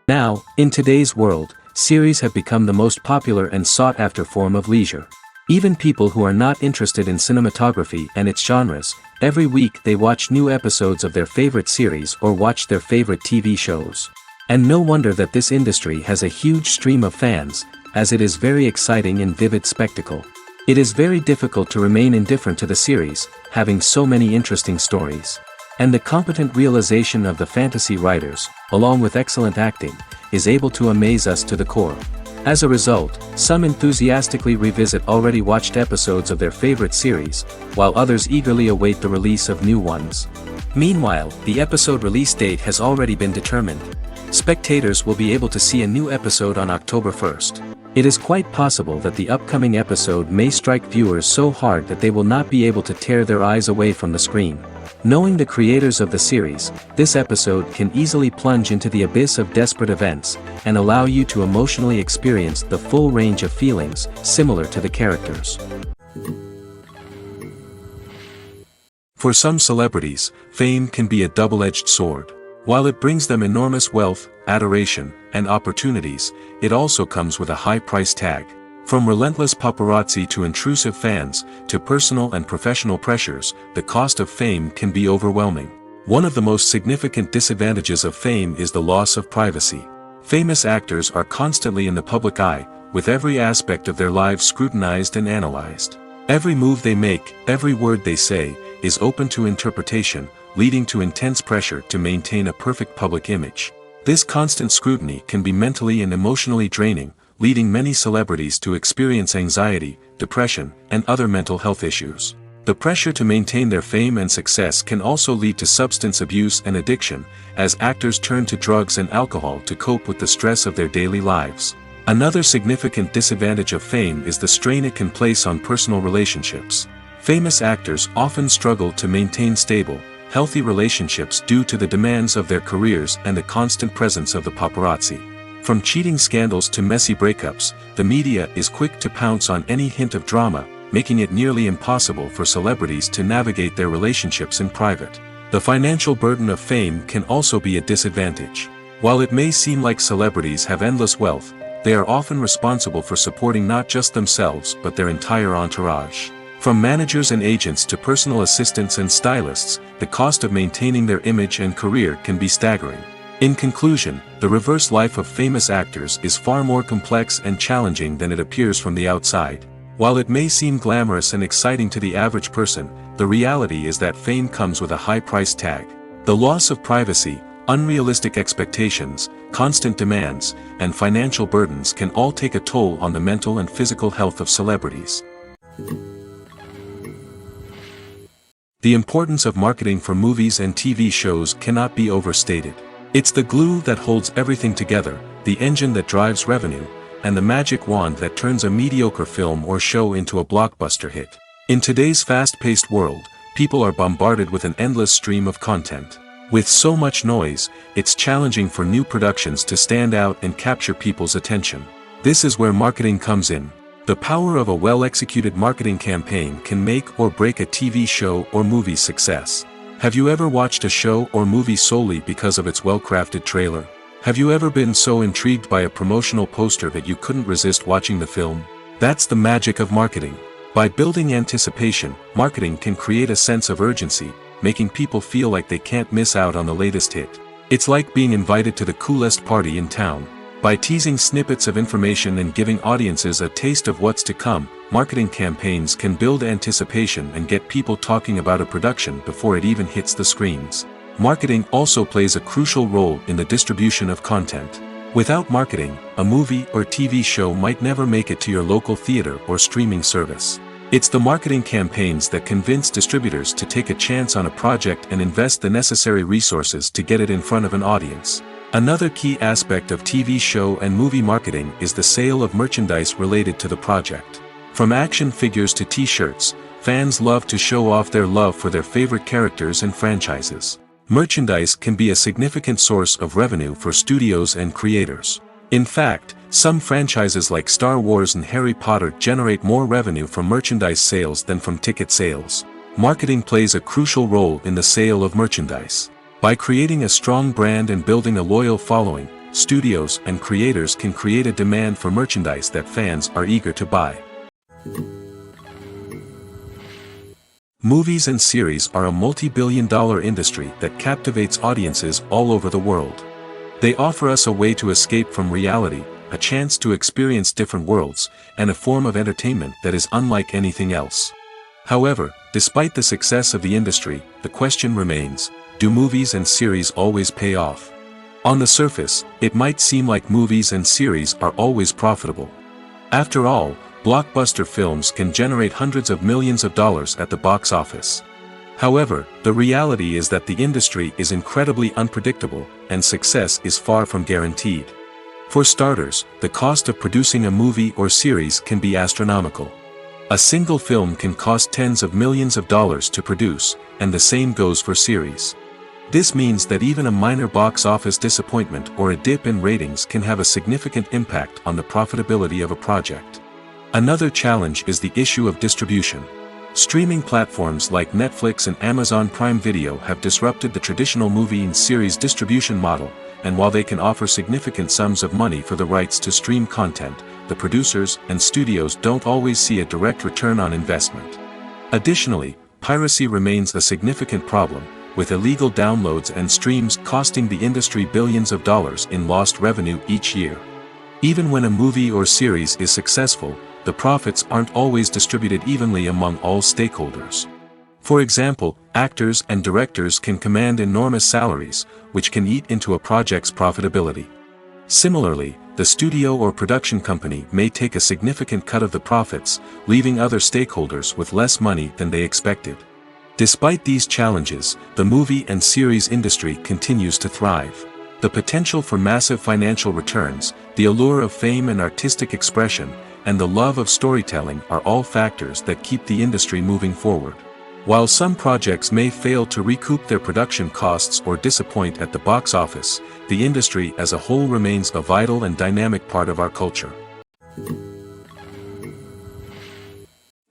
Now, in today's world, series have become the most popular and sought-after form of leisure. Even people who are not interested in cinematography and its genres, every week they watch new episodes of their favorite series or watch their favorite TV shows. And no wonder that this industry has a huge stream of fans, as it is very exciting and vivid spectacle. It is very difficult to remain indifferent to the series, having so many interesting stories. And the competent realization of the fantasy writers, along with excellent acting, is able to amaze us to the core. As a result, some enthusiastically revisit already watched episodes of their favorite series, while others eagerly await the release of new ones. Meanwhile, the episode release date has already been determined. Spectators will be able to see a new episode on October 1st. It is quite possible that the upcoming episode may strike viewers so hard that they will not be able to tear their eyes away from the screen. Knowing the creators of the series, this episode can easily plunge into the abyss of desperate events, and allow you to emotionally experience the full range of feelings, similar to the characters. For some celebrities, fame can be a double-edged sword. While it brings them enormous wealth, adoration, and opportunities, it also comes with a high price tag. From relentless paparazzi to intrusive fans, to personal and professional pressures, the cost of fame can be overwhelming. One of the most significant disadvantages of fame is the loss of privacy. Famous actors are constantly in the public eye, with every aspect of their lives scrutinized and analyzed. Every move they make, every word they say, is open to interpretation, leading to intense pressure to maintain a perfect public image. This constant scrutiny can be mentally and emotionally draining, leading many celebrities to experience anxiety, depression, and other mental health issues. The pressure to maintain their fame and success can also lead to substance abuse and addiction, as actors turn to drugs and alcohol to cope with the stress of their daily lives. Another significant disadvantage of fame is the strain it can place on personal relationships. Famous actors often struggle to maintain stable, healthy relationships due to the demands of their careers and the constant presence of the paparazzi. From cheating scandals to messy breakups, the media is quick to pounce on any hint of drama, making it nearly impossible for celebrities to navigate their relationships in private. The financial burden of fame can also be a disadvantage. While it may seem like celebrities have endless wealth, they are often responsible for supporting not just themselves but their entire entourage. From managers and agents to personal assistants and stylists, the cost of maintaining their image and career can be staggering. In conclusion, the reverse life of famous actors is far more complex and challenging than it appears from the outside. While it may seem glamorous and exciting to the average person, the reality is that fame comes with a high price tag. The loss of privacy, unrealistic expectations, constant demands, and financial burdens can all take a toll on the mental and physical health of celebrities. The importance of marketing for movies and TV shows cannot be overstated. It's the glue that holds everything together, the engine that drives revenue, and the magic wand that turns a mediocre film or show into a blockbuster hit. In today's fast-paced world, people are bombarded with an endless stream of content. With so much noise, it's challenging for new productions to stand out and capture people's attention. This is where marketing comes in. The power of a well-executed marketing campaign can make or break a TV show or movie's success. Have you ever watched a show or movie solely because of its well-crafted trailer? Have you ever been so intrigued by a promotional poster that you couldn't resist watching the film? That's the magic of marketing. By building anticipation, marketing can create a sense of urgency, making people feel like they can't miss out on the latest hit. It's like being invited to the coolest party in town. By teasing snippets of information and giving audiences a taste of what's to come, marketing campaigns can build anticipation and get people talking about a production before it even hits the screens. Marketing also plays a crucial role in the distribution of content. Without marketing, a movie or TV show might never make it to your local theater or streaming service. It's the marketing campaigns that convince distributors to take a chance on a project and invest the necessary resources to get it in front of an audience. Another key aspect of TV show and movie marketing is the sale of merchandise related to the project. From action figures to t-shirts, fans love to show off their love for their favorite characters and franchises. Merchandise can be a significant source of revenue for studios and creators. In fact, some franchises like Star Wars and Harry Potter generate more revenue from merchandise sales than from ticket sales. Marketing plays a crucial role in the sale of merchandise. By creating a strong brand and building a loyal following, studios and creators can create a demand for merchandise that fans are eager to buy. Movies and series are a multi-billion-dollar industry that captivates audiences all over the world. They offer us a way to escape from reality, a chance to experience different worlds, and a form of entertainment that is unlike anything else. However, despite the success of the industry, the question remains, do movies and series always pay off? On the surface, it might seem like movies and series are always profitable. After all, blockbuster films can generate hundreds of millions of dollars at the box office. However, the reality is that the industry is incredibly unpredictable, and success is far from guaranteed. For starters, the cost of producing a movie or series can be astronomical. A single film can cost tens of millions of dollars to produce, and the same goes for series. This means that even a minor box office disappointment or a dip in ratings can have a significant impact on the profitability of a project. Another challenge is the issue of distribution. Streaming platforms like Netflix and Amazon Prime Video have disrupted the traditional movie and series distribution model, and while they can offer significant sums of money for the rights to stream content, the producers and studios don't always see a direct return on investment. Additionally, piracy remains a significant problem, with illegal downloads and streams costing the industry billions of dollars in lost revenue each year. Even when a movie or series is successful, the profits aren't always distributed evenly among all stakeholders. For example, actors and directors can command enormous salaries, which can eat into a project's profitability. Similarly, the studio or production company may take a significant cut of the profits, leaving other stakeholders with less money than they expected. Despite these challenges, the movie and series industry continues to thrive. The potential for massive financial returns, the allure of fame and artistic expression, and the love of storytelling are all factors that keep the industry moving forward. While some projects may fail to recoup their production costs or disappoint at the box office, the industry as a whole remains a vital and dynamic part of our culture.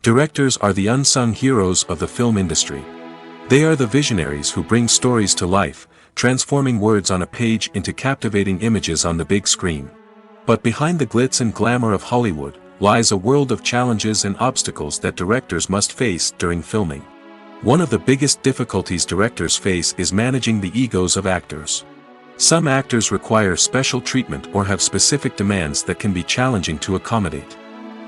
Directors are the unsung heroes of the film industry. They are the visionaries who bring stories to life, transforming words on a page into captivating images on the big screen. But behind the glitz and glamour of Hollywood lies a world of challenges and obstacles that directors must face during filming. One of the biggest difficulties directors face is managing the egos of actors. Some actors require special treatment or have specific demands that can be challenging to accommodate.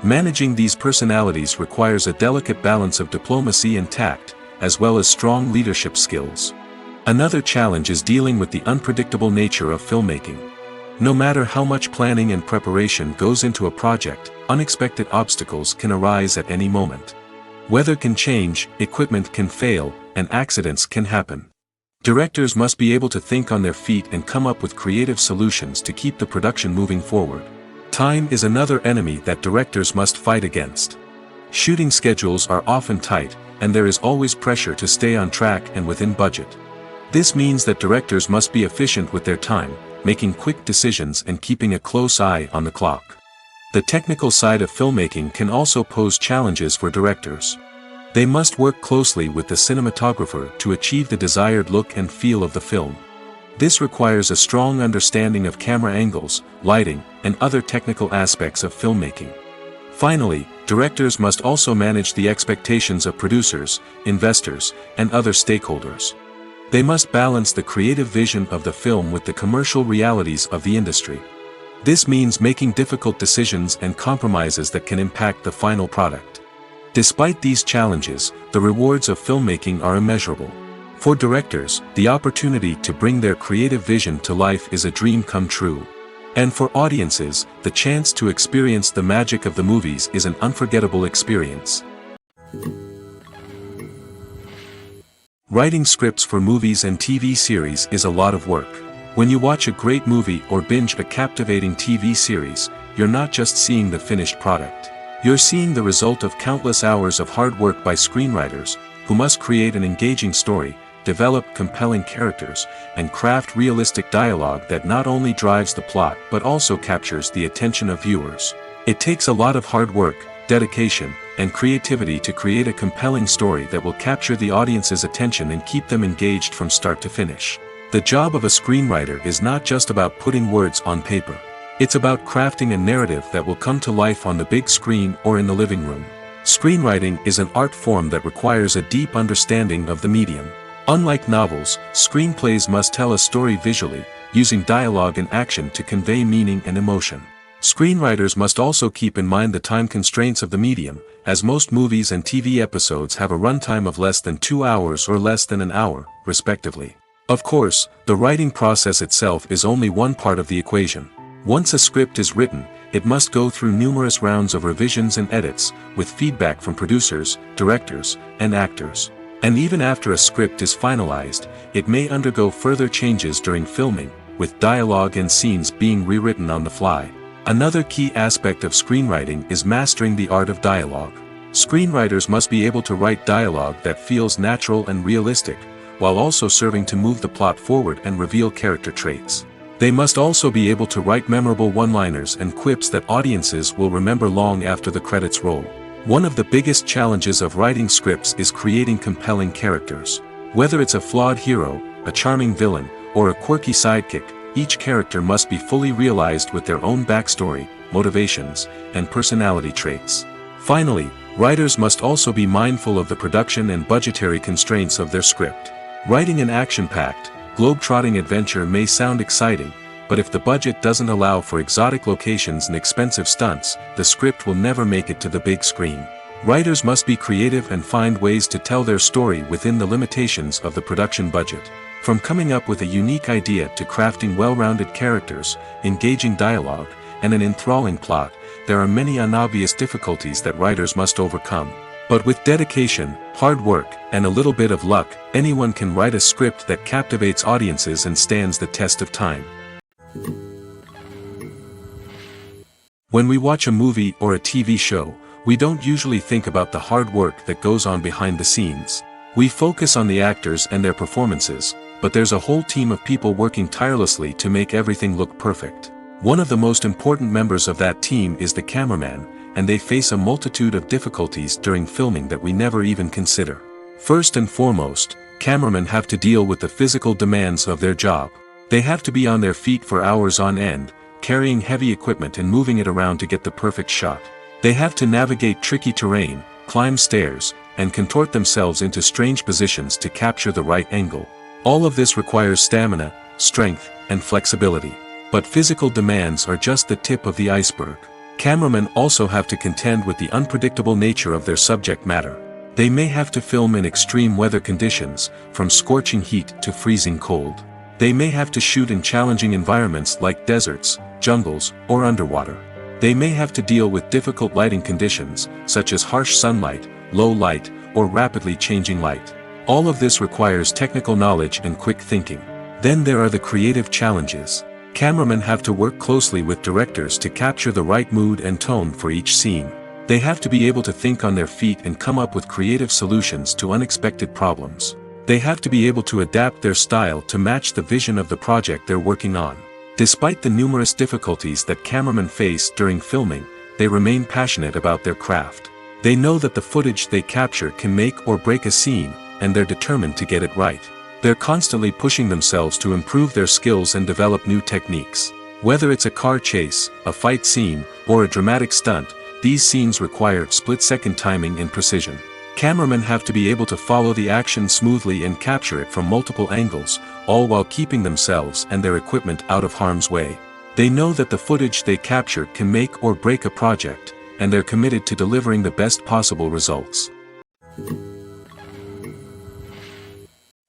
Managing these personalities requires a delicate balance of diplomacy and tact, as well as strong leadership skills. Another challenge is dealing with the unpredictable nature of filmmaking. No matter how much planning and preparation goes into a project, unexpected obstacles can arise at any moment. Weather can change, equipment can fail, and accidents can happen. Directors must be able to think on their feet and come up with creative solutions to keep the production moving forward. Time is another enemy that directors must fight against. Shooting schedules are often tight, and there is always pressure to stay on track and within budget. This means that directors must be efficient with their time, making quick decisions and keeping a close eye on the clock. The technical side of filmmaking can also pose challenges for directors. They must work closely with the cinematographer to achieve the desired look and feel of the film. This requires a strong understanding of camera angles, lighting, and other technical aspects of filmmaking. Finally, directors must also manage the expectations of producers, investors, and other stakeholders. They must balance the creative vision of the film with the commercial realities of the industry. This means making difficult decisions and compromises that can impact the final product. Despite these challenges, the rewards of filmmaking are immeasurable. For directors, the opportunity to bring their creative vision to life is a dream come true. And for audiences, the chance to experience the magic of the movies is an unforgettable experience. Writing scripts for movies and TV series is a lot of work. When you watch a great movie or binge a captivating TV series, you're not just seeing the finished product. You're seeing the result of countless hours of hard work by screenwriters, who must create an engaging story, develop compelling characters, and craft realistic dialogue that not only drives the plot but also captures the attention of viewers. It takes a lot of hard work, dedication, and creativity to create a compelling story that will capture the audience's attention and keep them engaged from start to finish. The job of a screenwriter is not just about putting words on paper. It's about crafting a narrative that will come to life on the big screen or in the living room. Screenwriting is an art form that requires a deep understanding of the medium. Unlike novels, screenplays must tell a story visually, using dialogue and action to convey meaning and emotion. Screenwriters must also keep in mind the time constraints of the medium, as most movies and TV episodes have a runtime of less than 2 hours or less than an hour, respectively. Of course, the writing process itself is only one part of the equation. Once a script is written, it must go through numerous rounds of revisions and edits, with feedback from producers, directors, and actors. And even after a script is finalized, it may undergo further changes during filming, with dialogue and scenes being rewritten on the fly. Another key aspect of screenwriting is mastering the art of dialogue. Screenwriters must be able to write dialogue that feels natural and realistic, while also serving to move the plot forward and reveal character traits. They must also be able to write memorable one-liners and quips that audiences will remember long after the credits roll. One of the biggest challenges of writing scripts is creating compelling characters. Whether it's a flawed hero, a charming villain, or a quirky sidekick, each character must be fully realized with their own backstory, motivations, and personality traits. Finally, writers must also be mindful of the production and budgetary constraints of their script. Writing an action-packed, globe-trotting adventure may sound exciting, but if the budget doesn't allow for exotic locations and expensive stunts, the script will never make it to the big screen. Writers must be creative and find ways to tell their story within the limitations of the production budget. From coming up with a unique idea to crafting well-rounded characters, engaging dialogue, and an enthralling plot, there are many unobvious difficulties that writers must overcome. But with dedication, hard work, and a little bit of luck, anyone can write a script that captivates audiences and stands the test of time. When we watch a movie or a TV show, we don't usually think about the hard work that goes on behind the scenes. We focus on the actors and their performances, but there's a whole team of people working tirelessly to make everything look perfect. One of the most important members of that team is the cameraman, and they face a multitude of difficulties during filming that we never even consider. First and foremost, cameramen have to deal with the physical demands of their job. They have to be on their feet for hours on end, carrying heavy equipment and moving it around to get the perfect shot. They have to navigate tricky terrain, climb stairs, and contort themselves into strange positions to capture the right angle. All of this requires stamina, strength, and flexibility. But physical demands are just the tip of the iceberg. Cameramen also have to contend with the unpredictable nature of their subject matter. They may have to film in extreme weather conditions, from scorching heat to freezing cold. They may have to shoot in challenging environments like deserts, jungles, or underwater. They may have to deal with difficult lighting conditions, such as harsh sunlight, low light, or rapidly changing light. All of this requires technical knowledge and quick thinking. Then there are the creative challenges. Cameramen have to work closely with directors to capture the right mood and tone for each scene. They have to be able to think on their feet and come up with creative solutions to unexpected problems. They have to be able to adapt their style to match the vision of the project they're working on. Despite the numerous difficulties that cameramen face during filming, they remain passionate about their craft. They know that the footage they capture can make or break a scene, and they're determined to get it right. They're constantly pushing themselves to improve their skills and develop new techniques. Whether it's a car chase, a fight scene, or a dramatic stunt, these scenes require split-second timing and precision. Cameramen have to be able to follow the action smoothly and capture it from multiple angles, all while keeping themselves and their equipment out of harm's way. They know that the footage they capture can make or break a project, and they're committed to delivering the best possible results.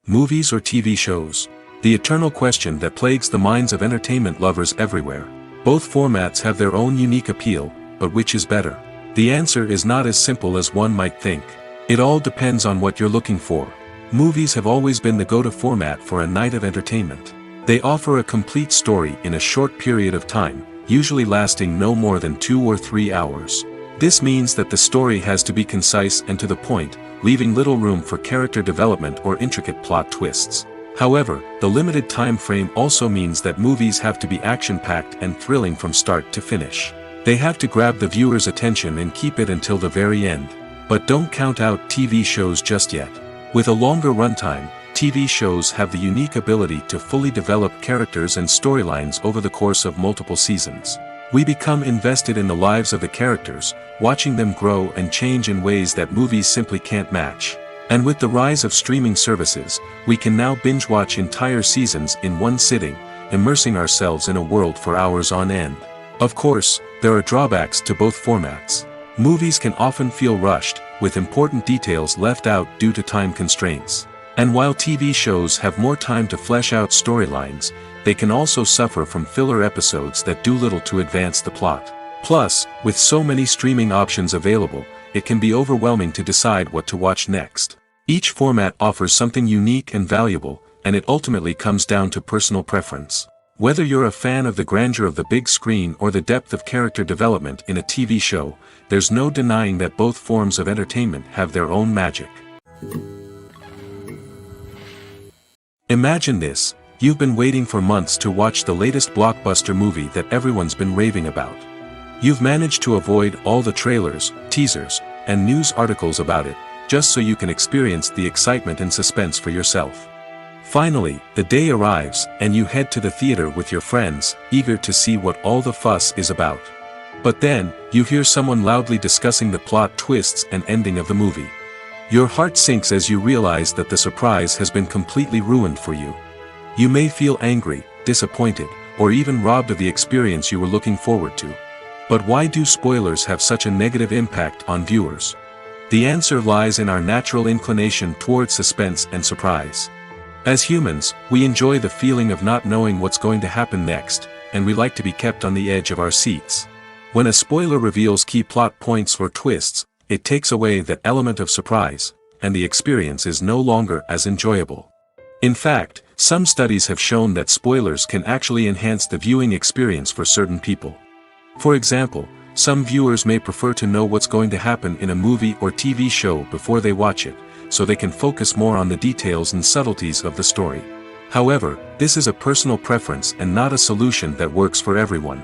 Movies or TV shows? The eternal question that plagues the minds of entertainment lovers everywhere. Both formats have their own unique appeal, but which is better? The answer is not as simple as one might think. It all depends on what you're looking for. Movies have always been the go-to format for a night of entertainment. They offer a complete story in a short period of time, usually lasting no more than 2 or 3 hours. This means that the story has to be concise and to the point, leaving little room for character development or intricate plot twists. However, the limited time frame also means that movies have to be action-packed and thrilling from start to finish. They have to grab the viewer's attention and keep it until the very end. But don't count out TV shows just yet. With a longer runtime, TV shows have the unique ability to fully develop characters and storylines over the course of multiple seasons. We become invested in the lives of the characters, watching them grow and change in ways that movies simply can't match. And with the rise of streaming services, we can now binge-watch entire seasons in one sitting, immersing ourselves in a world for hours on end. Of course, there are drawbacks to both formats. Movies can often feel rushed, with important details left out due to time constraints. And while TV shows have more time to flesh out storylines, they can also suffer from filler episodes that do little to advance the plot. Plus, with so many streaming options available, it can be overwhelming to decide what to watch next. Each format offers something unique and valuable, and it ultimately comes down to personal preference. Whether you're a fan of the grandeur of the big screen or the depth of character development in a TV show, there's no denying that both forms of entertainment have their own magic. Imagine this: you've been waiting for months to watch the latest blockbuster movie that everyone's been raving about. You've managed to avoid all the trailers, teasers, and news articles about it, just so you can experience the excitement and suspense for yourself. Finally, the day arrives, and you head to the theater with your friends, eager to see what all the fuss is about. But then, you hear someone loudly discussing the plot twists and ending of the movie. Your heart sinks as you realize that the surprise has been completely ruined for you. You may feel angry, disappointed, or even robbed of the experience you were looking forward to. But why do spoilers have such a negative impact on viewers? The answer lies in our natural inclination toward suspense and surprise. As humans, we enjoy the feeling of not knowing what's going to happen next, and we like to be kept on the edge of our seats. When a spoiler reveals key plot points or twists, it takes away that element of surprise, and the experience is no longer as enjoyable. In fact, some studies have shown that spoilers can actually enhance the viewing experience for certain people. For example, some viewers may prefer to know what's going to happen in a movie or TV show before they watch it, so they can focus more on the details and subtleties of the story. However, this is a personal preference and not a solution that works for everyone.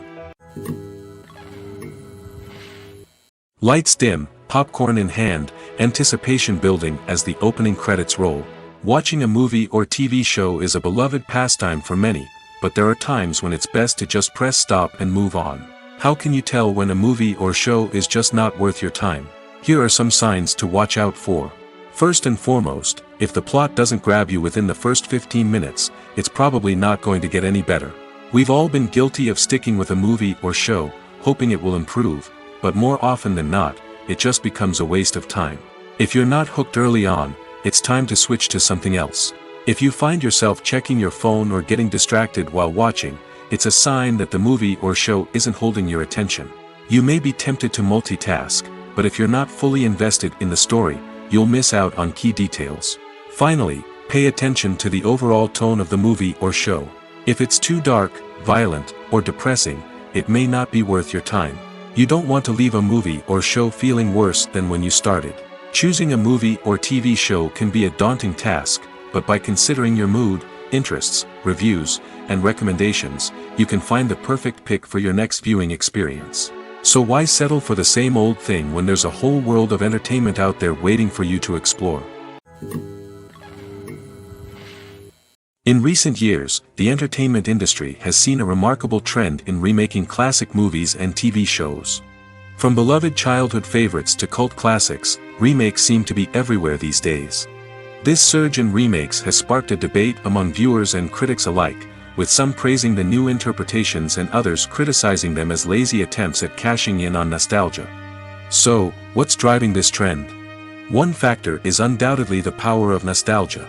Lights dim, popcorn in hand, anticipation building as the opening credits roll. Watching a movie or TV show is a beloved pastime for many, but there are times when it's best to just press stop and move on. How can you tell when a movie or show is just not worth your time? Here are some signs to watch out for. First and foremost, if the plot doesn't grab you within the first 15 minutes, it's probably not going to get any better. We've all been guilty of sticking with a movie or show, hoping it will improve, but more often than not, it just becomes a waste of time. If you're not hooked early on, it's time to switch to something else. If you find yourself checking your phone or getting distracted while watching, it's a sign that the movie or show isn't holding your attention. You may be tempted to multitask, but if you're not fully invested in the story, you'll miss out on key details. Finally, pay attention to the overall tone of the movie or show. If it's too dark, violent, or depressing, it may not be worth your time. You don't want to leave a movie or show feeling worse than when you started. Choosing a movie or TV show can be a daunting task, but by considering your mood, interests, reviews, and recommendations, you can find the perfect pick for your next viewing experience. So why settle for the same old thing when there's a whole world of entertainment out there waiting for you to explore? In recent years, the entertainment industry has seen a remarkable trend in remaking classic movies and TV shows. From beloved childhood favorites to cult classics, remakes seem to be everywhere these days. This surge in remakes has sparked a debate among viewers and critics alike, with some praising the new interpretations and others criticizing them as lazy attempts at cashing in on nostalgia. So, what's driving this trend? One factor is undoubtedly the power of nostalgia.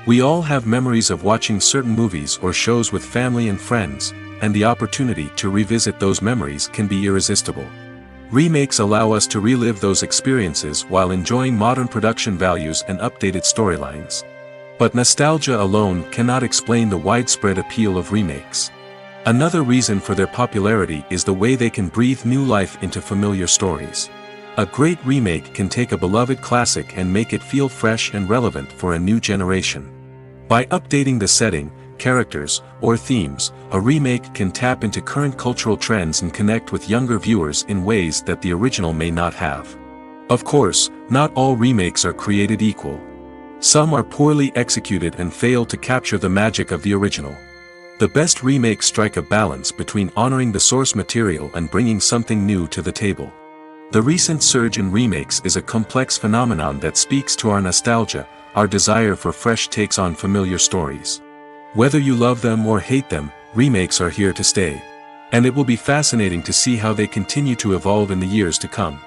We all have memories of watching certain movies or shows with family and friends, and the opportunity to revisit those memories can be irresistible. Remakes allow us to relive those experiences while enjoying modern production values and updated storylines. But nostalgia alone cannot explain the widespread appeal of remakes. Another reason for their popularity is the way they can breathe new life into familiar stories. A great remake can take a beloved classic and make it feel fresh and relevant for a new generation. By updating the setting, characters, or themes, a remake can tap into current cultural trends and connect with younger viewers in ways that the original may not have. Of course, not all remakes are created equal. Some are poorly executed and fail to capture the magic of the original. The best remakes strike a balance between honoring the source material and bringing something new to the table. The recent surge in remakes is a complex phenomenon that speaks to our nostalgia, our desire for fresh takes on familiar stories. Whether you love them or hate them, remakes are here to stay. And it will be fascinating to see how they continue to evolve in the years to come.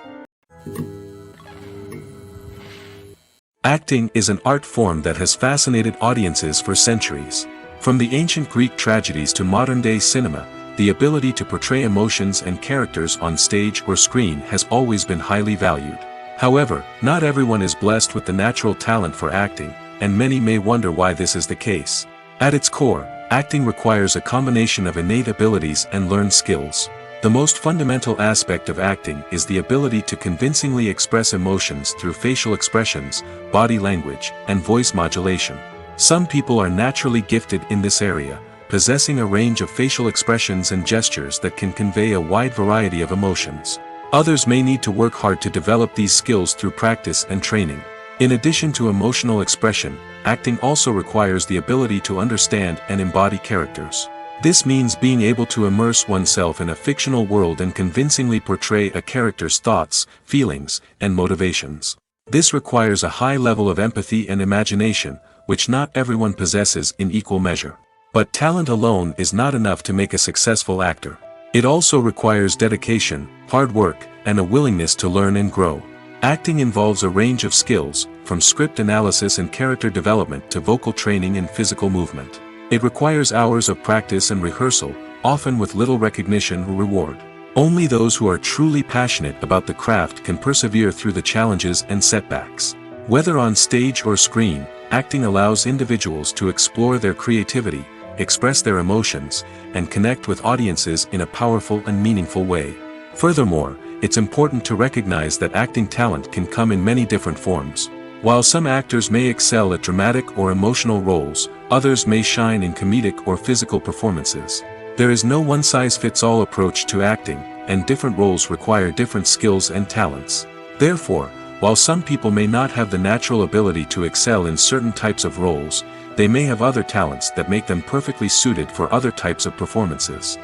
Acting is an art form that has fascinated audiences for centuries. From the ancient Greek tragedies to modern-day cinema, the ability to portray emotions and characters on stage or screen has always been highly valued. However, not everyone is blessed with the natural talent for acting, and many may wonder why this is the case. At its core, acting requires a combination of innate abilities and learned skills. The most fundamental aspect of acting is the ability to convincingly express emotions through facial expressions, body language, and voice modulation. Some people are naturally gifted in this area, possessing a range of facial expressions and gestures that can convey a wide variety of emotions. Others may need to work hard to develop these skills through practice and training. In addition to emotional expression, acting also requires the ability to understand and embody characters. This means being able to immerse oneself in a fictional world and convincingly portray a character's thoughts, feelings, and motivations. This requires a high level of empathy and imagination, which not everyone possesses in equal measure. But talent alone is not enough to make a successful actor. It also requires dedication, hard work, and a willingness to learn and grow. Acting involves a range of skills, from script analysis and character development to vocal training and physical movement. It requires hours of practice and rehearsal, often with little recognition or reward. Only those who are truly passionate about the craft can persevere through the challenges and setbacks. Whether on stage or screen, acting allows individuals to explore their creativity, express their emotions, and connect with audiences in a powerful and meaningful way. Furthermore, it's important to recognize that acting talent can come in many different forms. While some actors may excel at dramatic or emotional roles, others may shine in comedic or physical performances. There is no one-size-fits-all approach to acting, and different roles require different skills and talents. Therefore, while some people may not have the natural ability to excel in certain types of roles, they may have other talents that make them perfectly suited for other types of performances.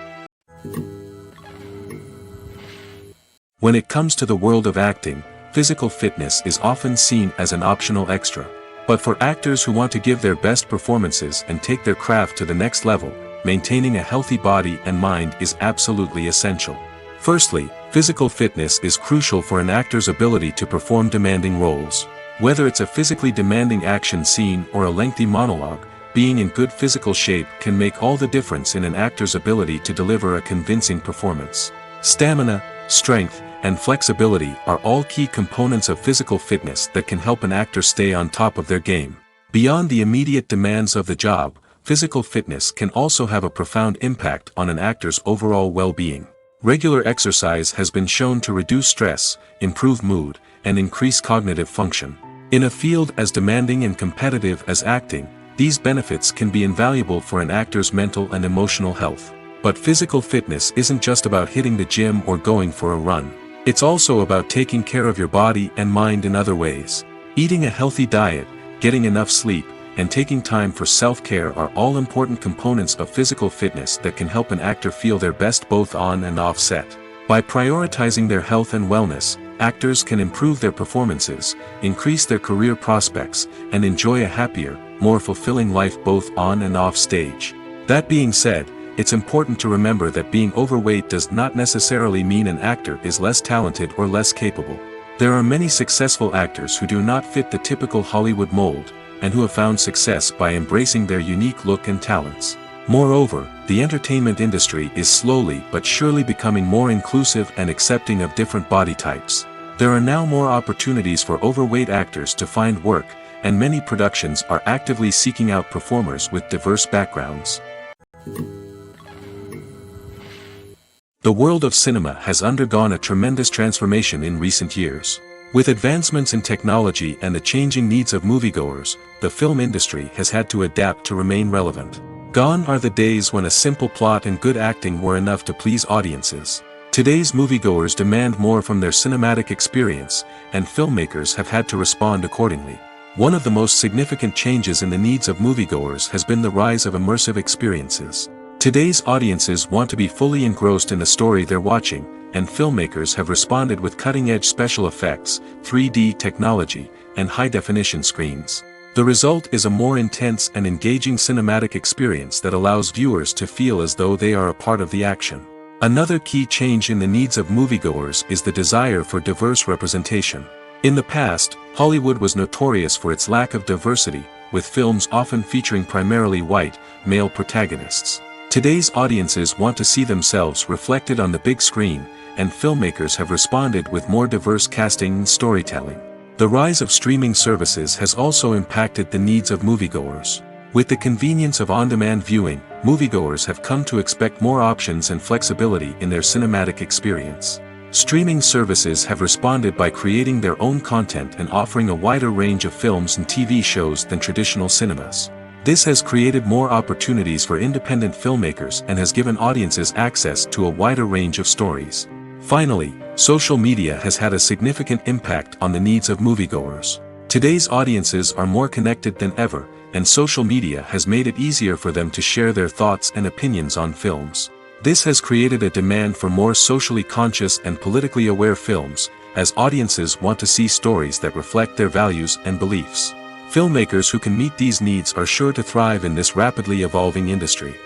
When it comes to the world of acting, physical fitness is often seen as an optional extra. But for actors who want to give their best performances and take their craft to the next level, maintaining a healthy body and mind is absolutely essential. Firstly, physical fitness is crucial for an actor's ability to perform demanding roles. Whether it's a physically demanding action scene or a lengthy monologue, being in good physical shape can make all the difference in an actor's ability to deliver a convincing performance. Stamina, strength, and flexibility are all key components of physical fitness that can help an actor stay on top of their game. Beyond the immediate demands of the job, physical fitness can also have a profound impact on an actor's overall well-being. Regular exercise has been shown to reduce stress, improve mood, and increase cognitive function. In a field as demanding and competitive as acting, these benefits can be invaluable for an actor's mental and emotional health. But physical fitness isn't just about hitting the gym or going for a run. It's also about taking care of your body and mind in other ways. Eating a healthy diet, getting enough sleep, and taking time for self-care are all important components of physical fitness that can help an actor feel their best both on and off set. By prioritizing their health and wellness, actors can improve their performances, increase their career prospects, and enjoy a happier, more fulfilling life both on and off stage. That being said, it's important to remember that being overweight does not necessarily mean an actor is less talented or less capable. There are many successful actors who do not fit the typical Hollywood mold, and who have found success by embracing their unique look and talents. Moreover, the entertainment industry is slowly but surely becoming more inclusive and accepting of different body types. There are now more opportunities for overweight actors to find work, and many productions are actively seeking out performers with diverse backgrounds. The world of cinema has undergone a tremendous transformation in recent years. With advancements in technology and the changing needs of moviegoers, the film industry has had to adapt to remain relevant. Gone are the days when a simple plot and good acting were enough to please audiences. Today's moviegoers demand more from their cinematic experience, and filmmakers have had to respond accordingly. One of the most significant changes in the needs of moviegoers has been the rise of immersive experiences. Today's audiences want to be fully engrossed in the story they're watching, and filmmakers have responded with cutting-edge special effects, 3D technology, and high-definition screens. The result is a more intense and engaging cinematic experience that allows viewers to feel as though they are a part of the action. Another key change in the needs of moviegoers is the desire for diverse representation. In the past, Hollywood was notorious for its lack of diversity, with films often featuring primarily white, male protagonists. Today's audiences want to see themselves reflected on the big screen, and filmmakers have responded with more diverse casting and storytelling. The rise of streaming services has also impacted the needs of moviegoers. With the convenience of on-demand viewing, moviegoers have come to expect more options and flexibility in their cinematic experience. Streaming services have responded by creating their own content and offering a wider range of films and TV shows than traditional cinemas. This has created more opportunities for independent filmmakers and has given audiences access to a wider range of stories. Finally, social media has had a significant impact on the needs of moviegoers. Today's audiences are more connected than ever, and social media has made it easier for them to share their thoughts and opinions on films. This has created a demand for more socially conscious and politically aware films, as audiences want to see stories that reflect their values and beliefs. Filmmakers who can meet these needs are sure to thrive in this rapidly evolving industry.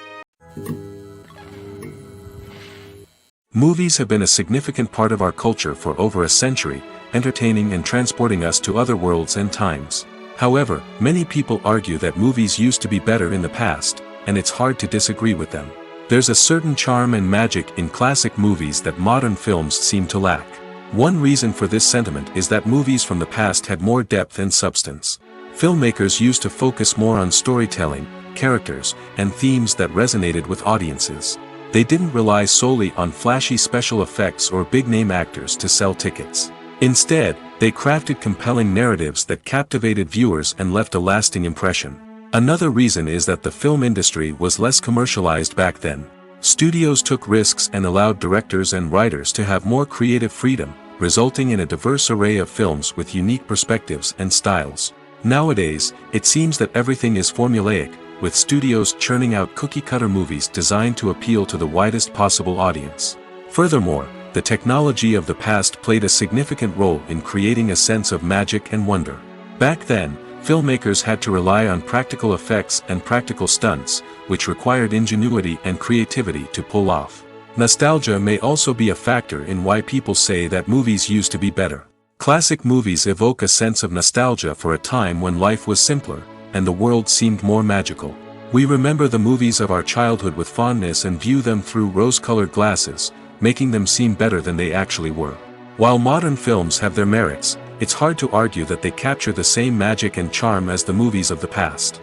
Movies have been a significant part of our culture for over a century, entertaining and transporting us to other worlds and times. However, many people argue that movies used to be better in the past, and it's hard to disagree with them. There's a certain charm and magic in classic movies that modern films seem to lack. One reason for this sentiment is that movies from the past had more depth and substance. Filmmakers used to focus more on storytelling, characters, and themes that resonated with audiences. They didn't rely solely on flashy special effects or big-name actors to sell tickets. Instead, they crafted compelling narratives that captivated viewers and left a lasting impression. Another reason is that the film industry was less commercialized back then. Studios took risks and allowed directors and writers to have more creative freedom, resulting in a diverse array of films with unique perspectives and styles. Nowadays, it seems that everything is formulaic, with studios churning out cookie-cutter movies designed to appeal to the widest possible audience. Furthermore, the technology of the past played a significant role in creating a sense of magic and wonder. Back then, filmmakers had to rely on practical effects and practical stunts, which required ingenuity and creativity to pull off. Nostalgia may also be a factor in why people say that movies used to be better. Classic movies evoke a sense of nostalgia for a time when life was simpler, and the world seemed more magical. We remember the movies of our childhood with fondness and view them through rose-colored glasses, making them seem better than they actually were. While modern films have their merits, it's hard to argue that they capture the same magic and charm as the movies of the past.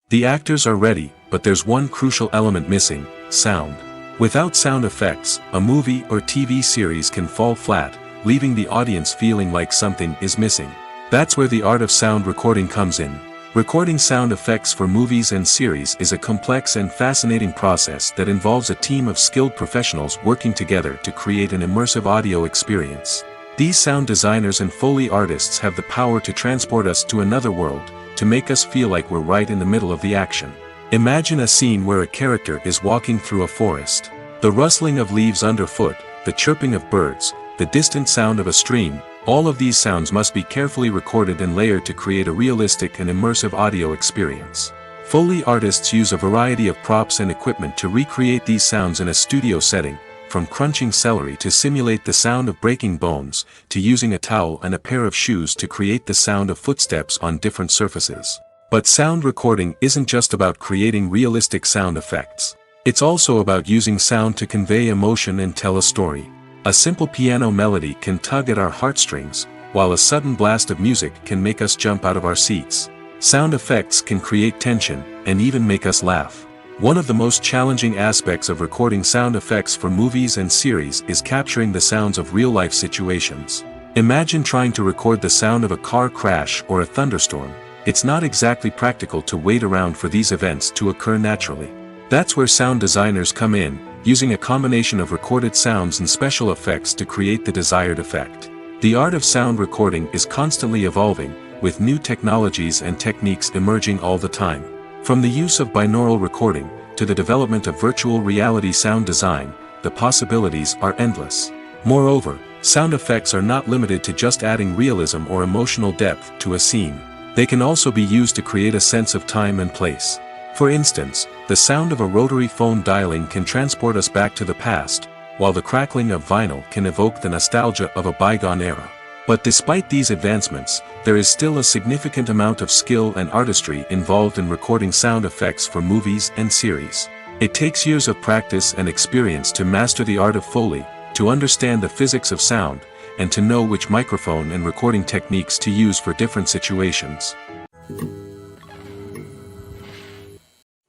The actors are ready, but there's one crucial element missing: sound. Without sound effects, a movie or TV series can fall flat, leaving the audience feeling like something is missing. That's where the art of sound recording comes in. Recording sound effects for movies and series is a complex and fascinating process that involves a team of skilled professionals working together to create an immersive audio experience. These sound designers and Foley artists have the power to transport us to another world, to make us feel like we're right in the middle of the action. Imagine a scene where a character is walking through a forest. The rustling of leaves underfoot, the chirping of birds, the distant sound of a stream, all of these sounds must be carefully recorded and layered to create a realistic and immersive audio experience. Foley artists use a variety of props and equipment to recreate these sounds in a studio setting, from crunching celery to simulate the sound of breaking bones, to using a towel and a pair of shoes to create the sound of footsteps on different surfaces. But sound recording isn't just about creating realistic sound effects. It's also about using sound to convey emotion and tell a story. A simple piano melody can tug at our heartstrings, while a sudden blast of music can make us jump out of our seats. Sound effects can create tension, and even make us laugh. One of the most challenging aspects of recording sound effects for movies and series is capturing the sounds of real-life situations. Imagine trying to record the sound of a car crash or a thunderstorm. It's not exactly practical to wait around for these events to occur naturally. That's where sound designers come in, using a combination of recorded sounds and special effects to create the desired effect. The art of sound recording is constantly evolving, with new technologies and techniques emerging all the time. From the use of binaural recording, to the development of virtual reality sound design, the possibilities are endless. Moreover, sound effects are not limited to just adding realism or emotional depth to a scene. They can also be used to create a sense of time and place. For instance, the sound of a rotary phone dialing can transport us back to the past, while the crackling of vinyl can evoke the nostalgia of a bygone era. But despite these advancements, there is still a significant amount of skill and artistry involved in recording sound effects for movies and series. It takes years of practice and experience to master the art of Foley, to understand the physics of sound, and to know which microphone and recording techniques to use for different situations.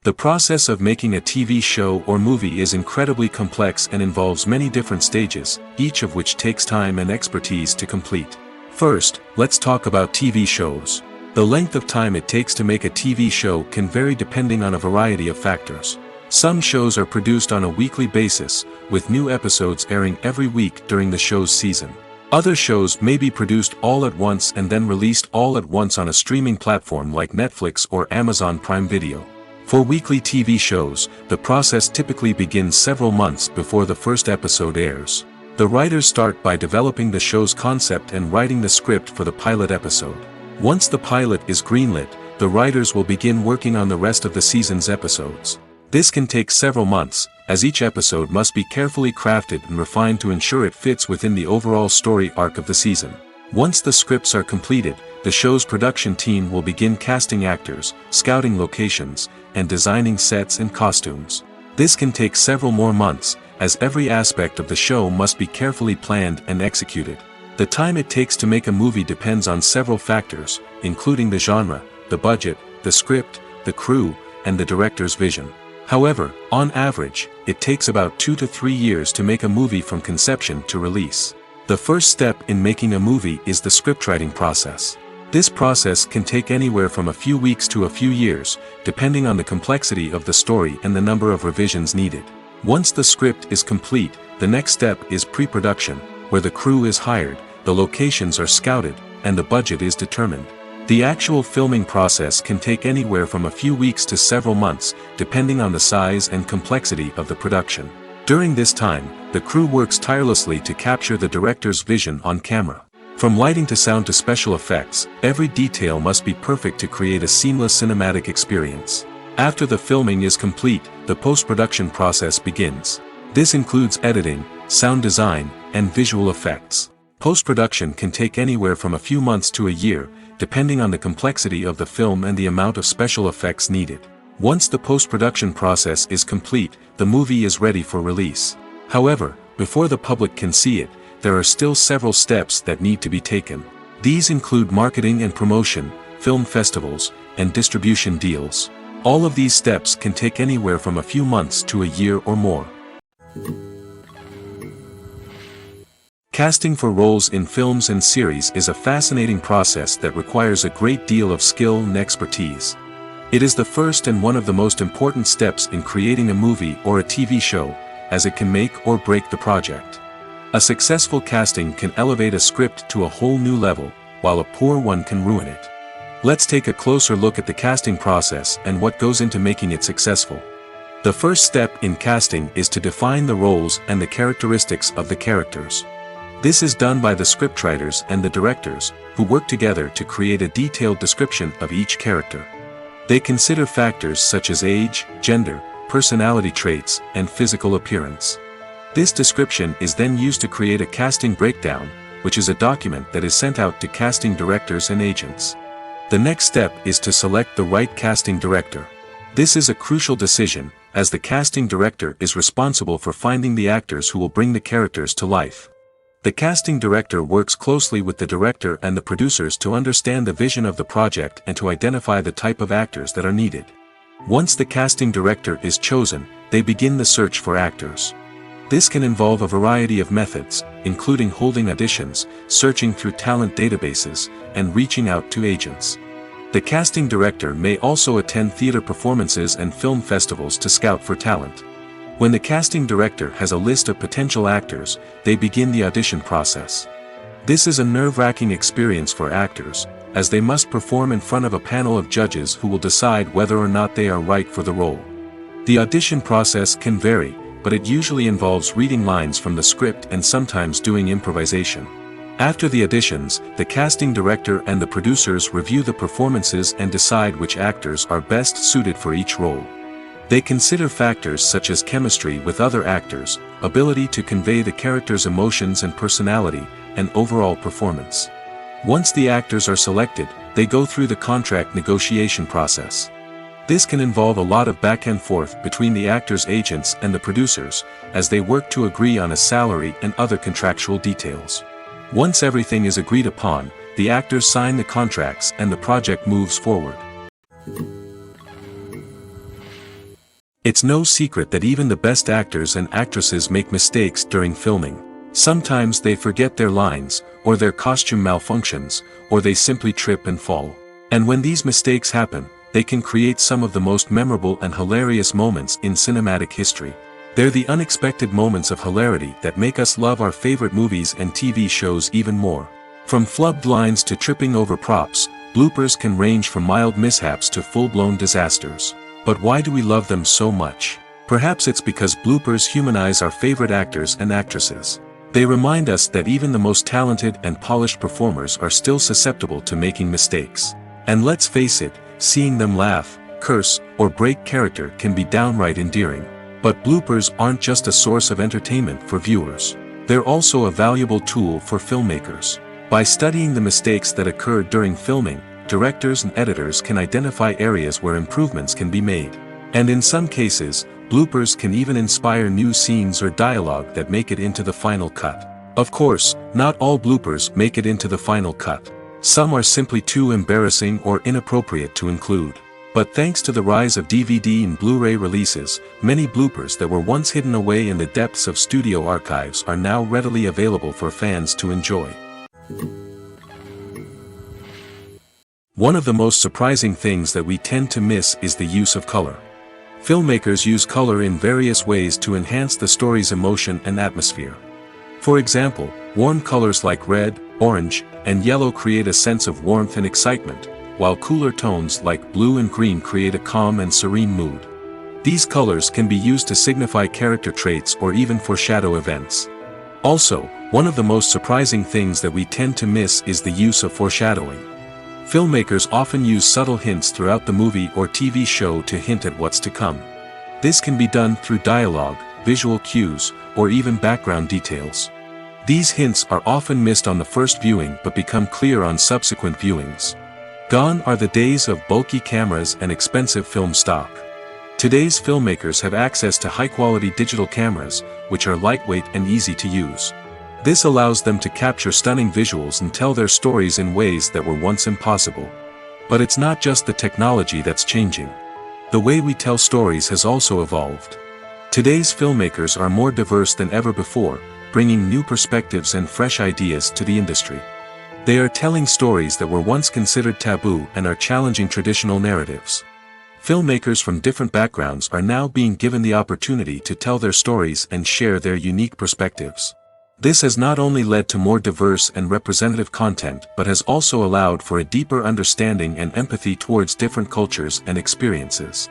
The process of making a TV show or movie is incredibly complex and involves many different stages, each of which takes time and expertise to complete. First, let's talk about TV shows. The length of time it takes to make a TV show can vary depending on a variety of factors. Some shows are produced on a weekly basis, with new episodes airing every week during the show's season. Other shows may be produced all at once and then released all at once on a streaming platform like Netflix or Amazon Prime Video. For weekly TV shows, the process typically begins several months before the first episode airs. The writers start by developing the show's concept and writing the script for the pilot episode. Once the pilot is greenlit, the writers will begin working on the rest of the season's episodes. This can take several months, as each episode must be carefully crafted and refined to ensure it fits within the overall story arc of the season. Once the scripts are completed, the show's production team will begin casting actors, scouting locations, and designing sets and costumes. This can take several more months, as every aspect of the show must be carefully planned and executed. The time it takes to make a movie depends on several factors, including the genre, the budget, the script, the crew, and the director's vision. However, on average, it takes about 2 to 3 years to make a movie from conception to release. The first step in making a movie is the scriptwriting process. This process can take anywhere from a few weeks to a few years, depending on the complexity of the story and the number of revisions needed. Once the script is complete, the next step is pre-production, where the crew is hired, the locations are scouted, and the budget is determined. The actual filming process can take anywhere from a few weeks to several months, depending on the size and complexity of the production. During this time, the crew works tirelessly to capture the director's vision on camera. From lighting to sound to special effects, every detail must be perfect to create a seamless cinematic experience. After the filming is complete, the post-production process begins. This includes editing, sound design, and visual effects. Post-production can take anywhere from a few months to a year, depending on the complexity of the film and the amount of special effects needed. Once the post-production process is complete, the movie is ready for release. However, before the public can see it, there are still several steps that need to be taken. These include marketing and promotion, film festivals, and distribution deals. All of these steps can take anywhere from a few months to a year or more. Casting for roles in films and series is a fascinating process that requires a great deal of skill and expertise. It is the first and one of the most important steps in creating a movie or a TV show, as it can make or break the project. A successful casting can elevate a script to a whole new level, while a poor one can ruin it. Let's take a closer look at the casting process and what goes into making it successful. The first step in casting is to define the roles and the characteristics of the characters. This is done by the scriptwriters and the directors, who work together to create a detailed description of each character. They consider factors such as age, gender, personality traits, and physical appearance. This description is then used to create a casting breakdown, which is a document that is sent out to casting directors and agents. The next step is to select the right casting director. This is a crucial decision, as the casting director is responsible for finding the actors who will bring the characters to life. The casting director works closely with the director and the producers to understand the vision of the project and to identify the type of actors that are needed. Once the casting director is chosen, they begin the search for actors. This can involve a variety of methods, including holding auditions, searching through talent databases, and reaching out to agents. The casting director may also attend theater performances and film festivals to scout for talent. When the casting director has a list of potential actors, they begin the audition process. This is a nerve-wracking experience for actors, as they must perform in front of a panel of judges who will decide whether or not they are right for the role. The audition process can vary, but it usually involves reading lines from the script and sometimes doing improvisation. After the auditions, the casting director and the producers review the performances and decide which actors are best suited for each role. They consider factors such as chemistry with other actors, ability to convey the character's emotions and personality, and overall performance. Once the actors are selected, they go through the contract negotiation process. This can involve a lot of back and forth between the actors' agents and the producers, as they work to agree on a salary and other contractual details. Once everything is agreed upon, the actors sign the contracts and the project moves forward. It's no secret that even the best actors and actresses make mistakes during filming. Sometimes they forget their lines, or their costume malfunctions, or they simply trip and fall. And when these mistakes happen, they can create some of the most memorable and hilarious moments in cinematic history. They're the unexpected moments of hilarity that make us love our favorite movies and TV shows even more. From flubbed lines to tripping over props, bloopers can range from mild mishaps to full-blown disasters. But why do we love them so much? Perhaps it's because bloopers humanize our favorite actors and actresses. They remind us that even the most talented and polished performers are still susceptible to making mistakes. And let's face it, seeing them laugh, curse, or break character can be downright endearing. But bloopers aren't just a source of entertainment for viewers. They're also a valuable tool for filmmakers. By studying the mistakes that occur during filming, directors and editors can identify areas where improvements can be made. And in some cases, bloopers can even inspire new scenes or dialogue that make it into the final cut. Of course, not all bloopers make it into the final cut. Some are simply too embarrassing or inappropriate to include. But thanks to the rise of DVD and Blu-ray releases, many bloopers that were once hidden away in the depths of studio archives are now readily available for fans to enjoy. One of the most surprising things that we tend to miss is the use of color. Filmmakers use color in various ways to enhance the story's emotion and atmosphere. For example, warm colors like red, orange, and yellow create a sense of warmth and excitement, while cooler tones like blue and green create a calm and serene mood. These colors can be used to signify character traits or even foreshadow events. Also, one of the most surprising things that we tend to miss is the use of foreshadowing. Filmmakers often use subtle hints throughout the movie or TV show to hint at what's to come. This can be done through dialogue, visual cues, or even background details. These hints are often missed on the first viewing but become clear on subsequent viewings. Gone are the days of bulky cameras and expensive film stock. Today's filmmakers have access to high-quality digital cameras, which are lightweight and easy to use. This allows them to capture stunning visuals and tell their stories in ways that were once impossible. But it's not just the technology that's changing. The way we tell stories has also evolved. Today's filmmakers are more diverse than ever before, bringing new perspectives and fresh ideas to the industry. They are telling stories that were once considered taboo and are challenging traditional narratives. Filmmakers from different backgrounds are now being given the opportunity to tell their stories and share their unique perspectives. This has not only led to more diverse and representative content but has also allowed for a deeper understanding and empathy towards different cultures and experiences.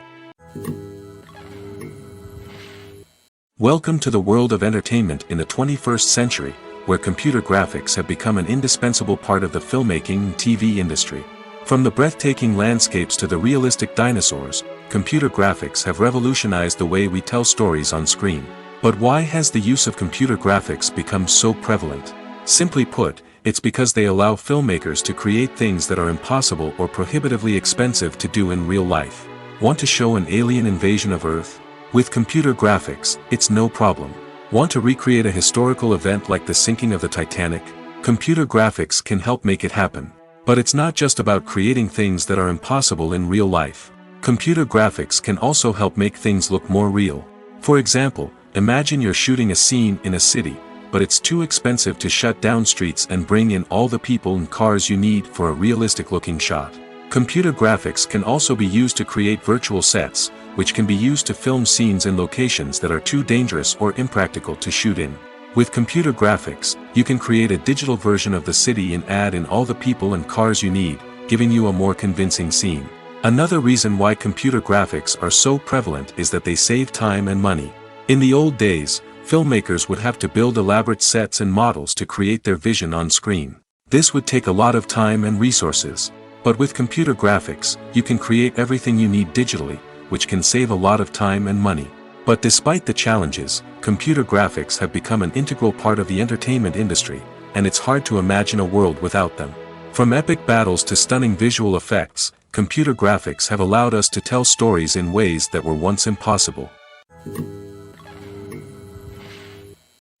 Welcome to the world of entertainment in the 21st century, where computer graphics have become an indispensable part of the filmmaking and TV industry. From the breathtaking landscapes to the realistic dinosaurs, computer graphics have revolutionized the way we tell stories on screen. But why has the use of computer graphics become so prevalent? Simply put, it's because they allow filmmakers to create things that are impossible or prohibitively expensive to do in real life. Want to show an alien invasion of Earth? With computer graphics, it's no problem. Want to recreate a historical event like the sinking of the Titanic? Computer graphics can help make it happen. But it's not just about creating things that are impossible in real life. Computer graphics can also help make things look more real. For example, imagine you're shooting a scene in a city, but it's too expensive to shut down streets and bring in all the people and cars you need for a realistic-looking shot. Computer graphics can also be used to create virtual sets, which can be used to film scenes in locations that are too dangerous or impractical to shoot in. With computer graphics, you can create a digital version of the city and add in all the people and cars you need, giving you a more convincing scene. Another reason why computer graphics are so prevalent is that they save time and money. In the old days, filmmakers would have to build elaborate sets and models to create their vision on screen. This would take a lot of time and resources. But with computer graphics, you can create everything you need digitally, which can save a lot of time and money. But despite the challenges, computer graphics have become an integral part of the entertainment industry, and it's hard to imagine a world without them. From epic battles to stunning visual effects, computer graphics have allowed us to tell stories in ways that were once impossible.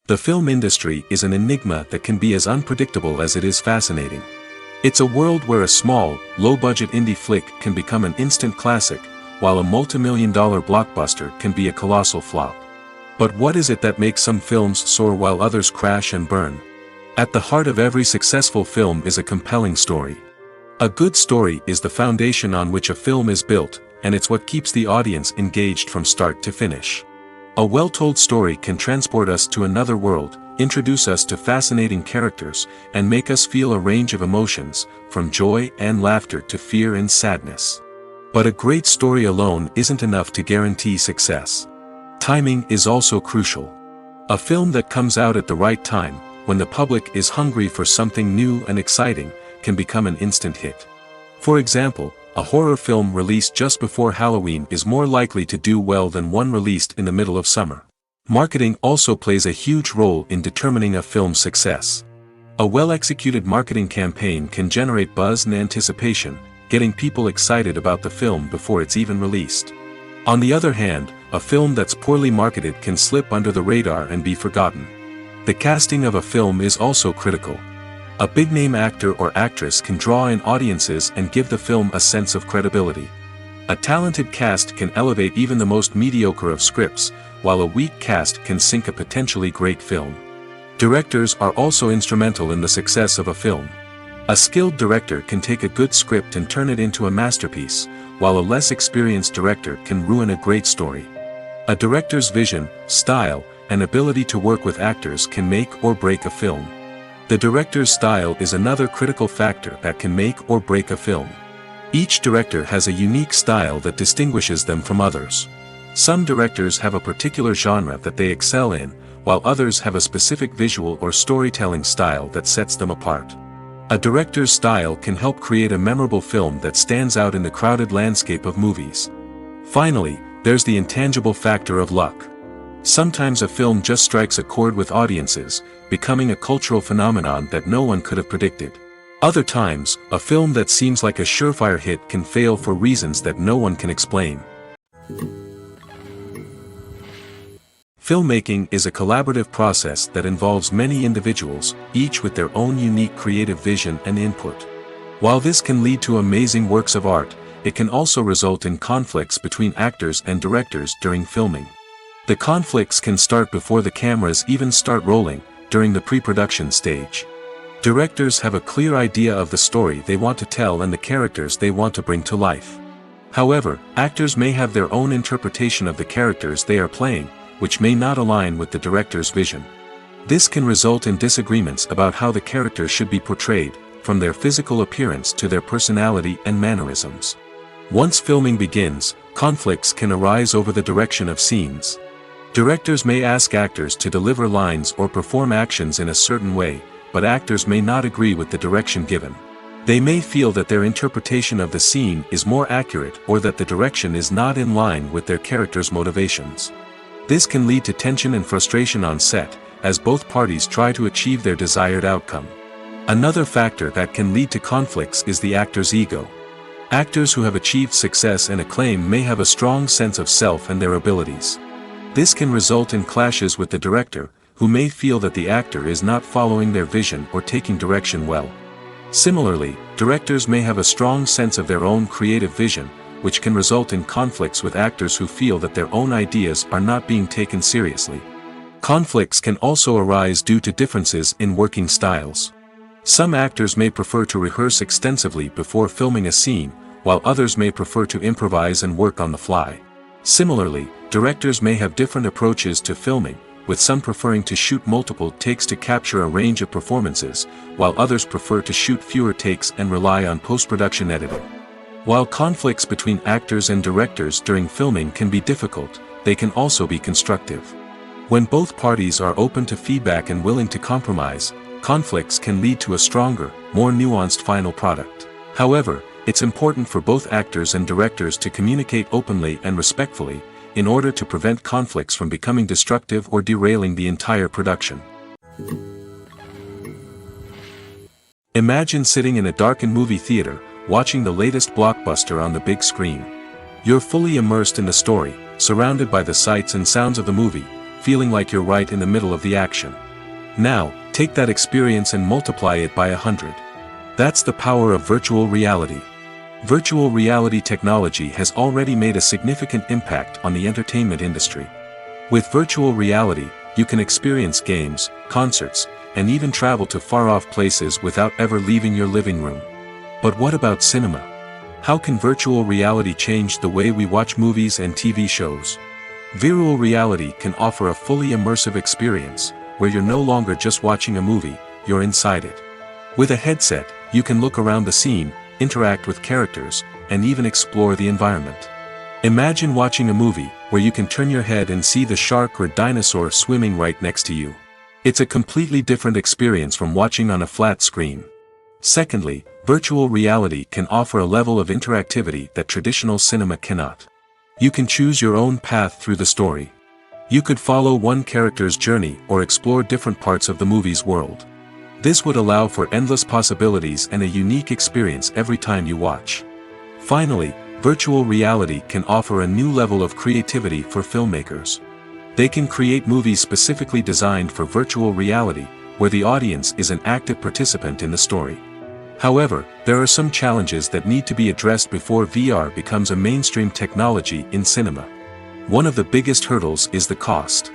The film industry is an enigma that can be as unpredictable as it is fascinating. It's a world where a small, low-budget indie flick can become an instant classic, while a multi-million-dollar blockbuster can be a colossal flop. But what is it that makes some films soar while others crash and burn? At the heart of every successful film is a compelling story. A good story is the foundation on which a film is built, and it's what keeps the audience engaged from start to finish. A well-told story can transport us to another world, introduce us to fascinating characters, and make us feel a range of emotions, from joy and laughter to fear and sadness. But a great story alone isn't enough to guarantee success. Timing is also crucial. A film that comes out at the right time, when the public is hungry for something new and exciting, can become an instant hit. For example, a horror film released just before Halloween is more likely to do well than one released in the middle of summer. Marketing also plays a huge role in determining a film's success. A well-executed marketing campaign can generate buzz and anticipation, getting people excited about the film before it's even released. On the other hand, a film that's poorly marketed can slip under the radar and be forgotten. The casting of a film is also critical. A big-name actor or actress can draw in audiences and give the film a sense of credibility. A talented cast can elevate even the most mediocre of scripts, while a weak cast can sink a potentially great film. Directors are also instrumental in the success of a film. A skilled director can take a good script and turn it into a masterpiece, while a less experienced director can ruin a great story. A director's vision, style, and ability to work with actors can make or break a film. The director's style is another critical factor that can make or break a film. Each director has a unique style that distinguishes them from others. Some directors have a particular genre that they excel in, while others have a specific visual or storytelling style that sets them apart. A director's style can help create a memorable film that stands out in the crowded landscape of movies. Finally, there's the intangible factor of luck. Sometimes a film just strikes a chord with audiences, becoming a cultural phenomenon that no one could have predicted. Other times, a film that seems like a surefire hit can fail for reasons that no one can explain. Filmmaking is a collaborative process that involves many individuals, each with their own unique creative vision and input. While this can lead to amazing works of art, it can also result in conflicts between actors and directors during filming. The conflicts can start before the cameras even start rolling, during the pre-production stage. Directors have a clear idea of the story they want to tell and the characters they want to bring to life. However, actors may have their own interpretation of the characters they are playing, which may not align with the director's vision. This can result in disagreements about how the characters should be portrayed, from their physical appearance to their personality and mannerisms. Once filming begins, conflicts can arise over the direction of scenes. Directors may ask actors to deliver lines or perform actions in a certain way, but actors may not agree with the direction given. They may feel that their interpretation of the scene is more accurate or that the direction is not in line with their character's motivations. This can lead to tension and frustration on set, as both parties try to achieve their desired outcome. Another factor that can lead to conflicts is the actor's ego. Actors who have achieved success and acclaim may have a strong sense of self and their abilities. This can result in clashes with the director, who may feel that the actor is not following their vision or taking direction well. Similarly, directors may have a strong sense of their own creative vision, which can result in conflicts with actors who feel that their own ideas are not being taken seriously. Conflicts can also arise due to differences in working styles. Some actors may prefer to rehearse extensively before filming a scene, while others may prefer to improvise and work on the fly. Similarly, directors may have different approaches to filming, with some preferring to shoot multiple takes to capture a range of performances, while others prefer to shoot fewer takes and rely on post-production editing. While conflicts between actors and directors during filming can be difficult, they can also be constructive. When both parties are open to feedback and willing to compromise, conflicts can lead to a stronger, more nuanced final product. However, it's important for both actors and directors to communicate openly and respectfully, in order to prevent conflicts from becoming destructive or derailing the entire production. Imagine sitting in a darkened movie theater, watching the latest blockbuster on the big screen. You're fully immersed in the story, surrounded by the sights and sounds of the movie, feeling like you're right in the middle of the action. Now, take that experience and multiply it by 100. That's the power of virtual reality. Virtual reality technology has already made a significant impact on the entertainment industry. With virtual reality, you can experience games, concerts, and even travel to far-off places without ever leaving your living room. But what about cinema? How can virtual reality change the way we watch movies and TV shows? Virtual reality can offer a fully immersive experience, where you're no longer just watching a movie, you're inside it. With a headset, you can look around the scene, interact with characters, and even explore the environment. Imagine watching a movie where you can turn your head and see the shark or dinosaur swimming right next to you. It's a completely different experience from watching on a flat screen. Secondly, virtual reality can offer a level of interactivity that traditional cinema cannot. You can choose your own path through the story. You could follow one character's journey or explore different parts of the movie's world. This would allow for endless possibilities and a unique experience every time you watch. Finally, virtual reality can offer a new level of creativity for filmmakers. They can create movies specifically designed for virtual reality, where the audience is an active participant in the story. However, there are some challenges that need to be addressed before VR becomes a mainstream technology in cinema. One of the biggest hurdles is the cost.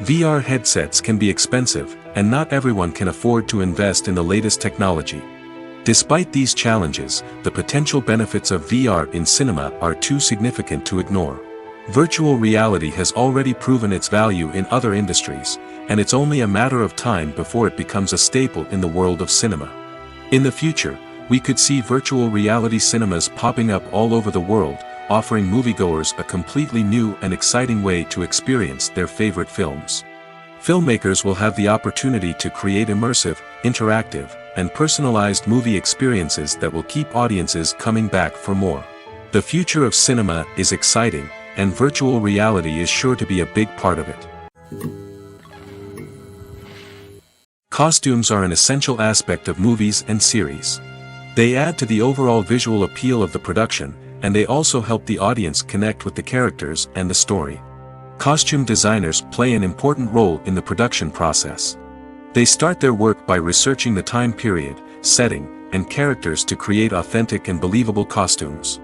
VR headsets can be expensive, and not everyone can afford to invest in the latest technology. Despite these challenges, the potential benefits of VR in cinema are too significant to ignore. Virtual reality has already proven its value in other industries, and it's only a matter of time before it becomes a staple in the world of cinema. In the future, we could see virtual reality cinemas popping up all over the world, offering moviegoers a completely new and exciting way to experience their favorite films. Filmmakers will have the opportunity to create immersive, interactive, and personalized movie experiences that will keep audiences coming back for more. The future of cinema is exciting, and virtual reality is sure to be a big part of it. Costumes are an essential aspect of movies and series. They add to the overall visual appeal of the production, and they also help the audience connect with the characters and the story. Costume designers play an important role in the production process. They start their work by researching the time period, setting, and characters to create authentic and believable costumes.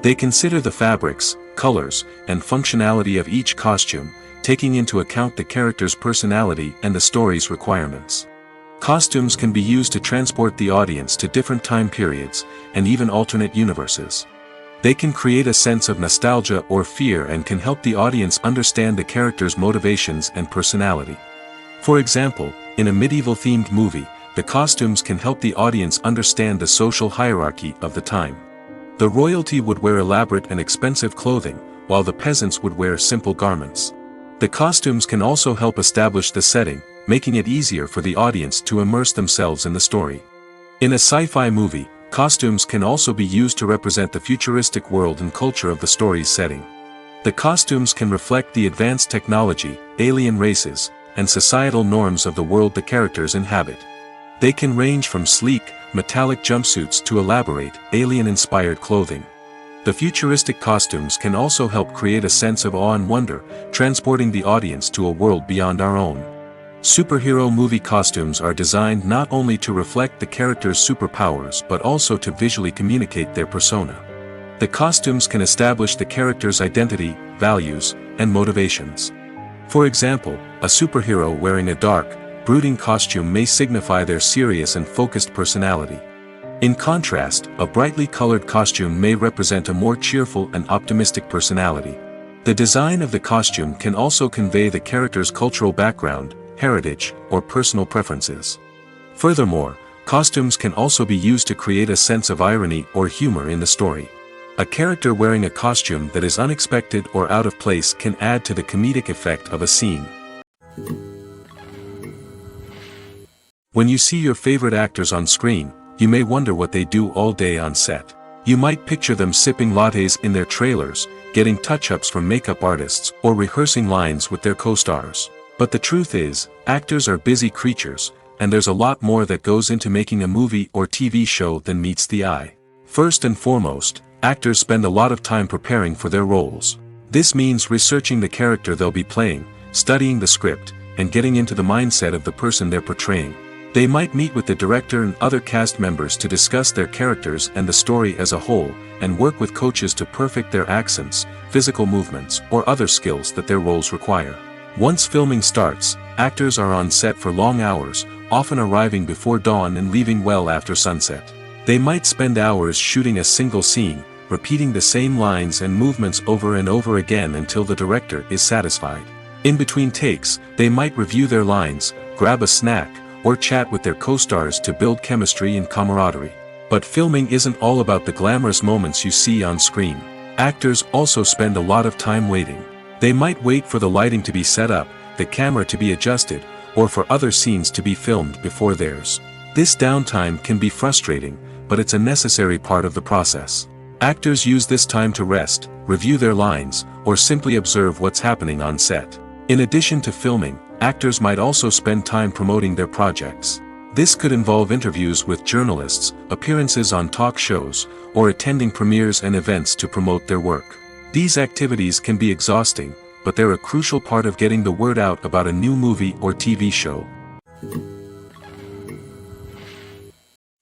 They consider the fabrics, colors, and functionality of each costume, taking into account the character's personality and the story's requirements. Costumes can be used to transport the audience to different time periods, and even alternate universes. They can create a sense of nostalgia or fear and can help the audience understand the character's motivations and personality. For example, in a medieval-themed movie, the costumes can help the audience understand the social hierarchy of the time. The royalty would wear elaborate and expensive clothing, while the peasants would wear simple garments. The costumes can also help establish the setting, making it easier for the audience to immerse themselves in the story. In a sci-fi movie, costumes can also be used to represent the futuristic world and culture of the story's setting. The costumes can reflect the advanced technology, alien races, and societal norms of the world the characters inhabit. They can range from sleek, metallic jumpsuits to elaborate, alien-inspired clothing. The futuristic costumes can also help create a sense of awe and wonder, transporting the audience to a world beyond our own. Superhero movie costumes are designed not only to reflect the character's superpowers but also to visually communicate their persona. The costumes can establish the character's identity, values, and motivations. For example, a superhero wearing a dark, brooding costume may signify their serious and focused personality. In contrast, a brightly colored costume may represent a more cheerful and optimistic personality. The design of the costume can also convey the character's cultural background, heritage, or personal preferences. Furthermore, costumes can also be used to create a sense of irony or humor in the story. A character wearing a costume that is unexpected or out of place can add to the comedic effect of a scene. When you see your favorite actors on screen, you may wonder what they do all day on set. You might picture them sipping lattes in their trailers, getting touch-ups from makeup artists, or rehearsing lines with their co-stars. But the truth is, actors are busy creatures, and there's a lot more that goes into making a movie or TV show than meets the eye. First and foremost, actors spend a lot of time preparing for their roles. This means researching the character they'll be playing, studying the script, and getting into the mindset of the person they're portraying. They might meet with the director and other cast members to discuss their characters and the story as a whole, and work with coaches to perfect their accents, physical movements, or other skills that their roles require. Once filming starts, actors are on set for long hours, often arriving before dawn and leaving well after sunset. They might spend hours shooting a single scene, repeating the same lines and movements over and over again until the director is satisfied. In between takes, they might review their lines, grab a snack, or chat with their co-stars to build chemistry and camaraderie. But filming isn't all about the glamorous moments you see on screen. Actors also spend a lot of time waiting. They might wait for the lighting to be set up, the camera to be adjusted, or for other scenes to be filmed before theirs. This downtime can be frustrating, but it's a necessary part of the process. Actors use this time to rest, review their lines, or simply observe what's happening on set. In addition to filming, actors might also spend time promoting their projects. This could involve interviews with journalists, appearances on talk shows, or attending premieres and events to promote their work. These activities can be exhausting, but they're a crucial part of getting the word out about a new movie or TV show.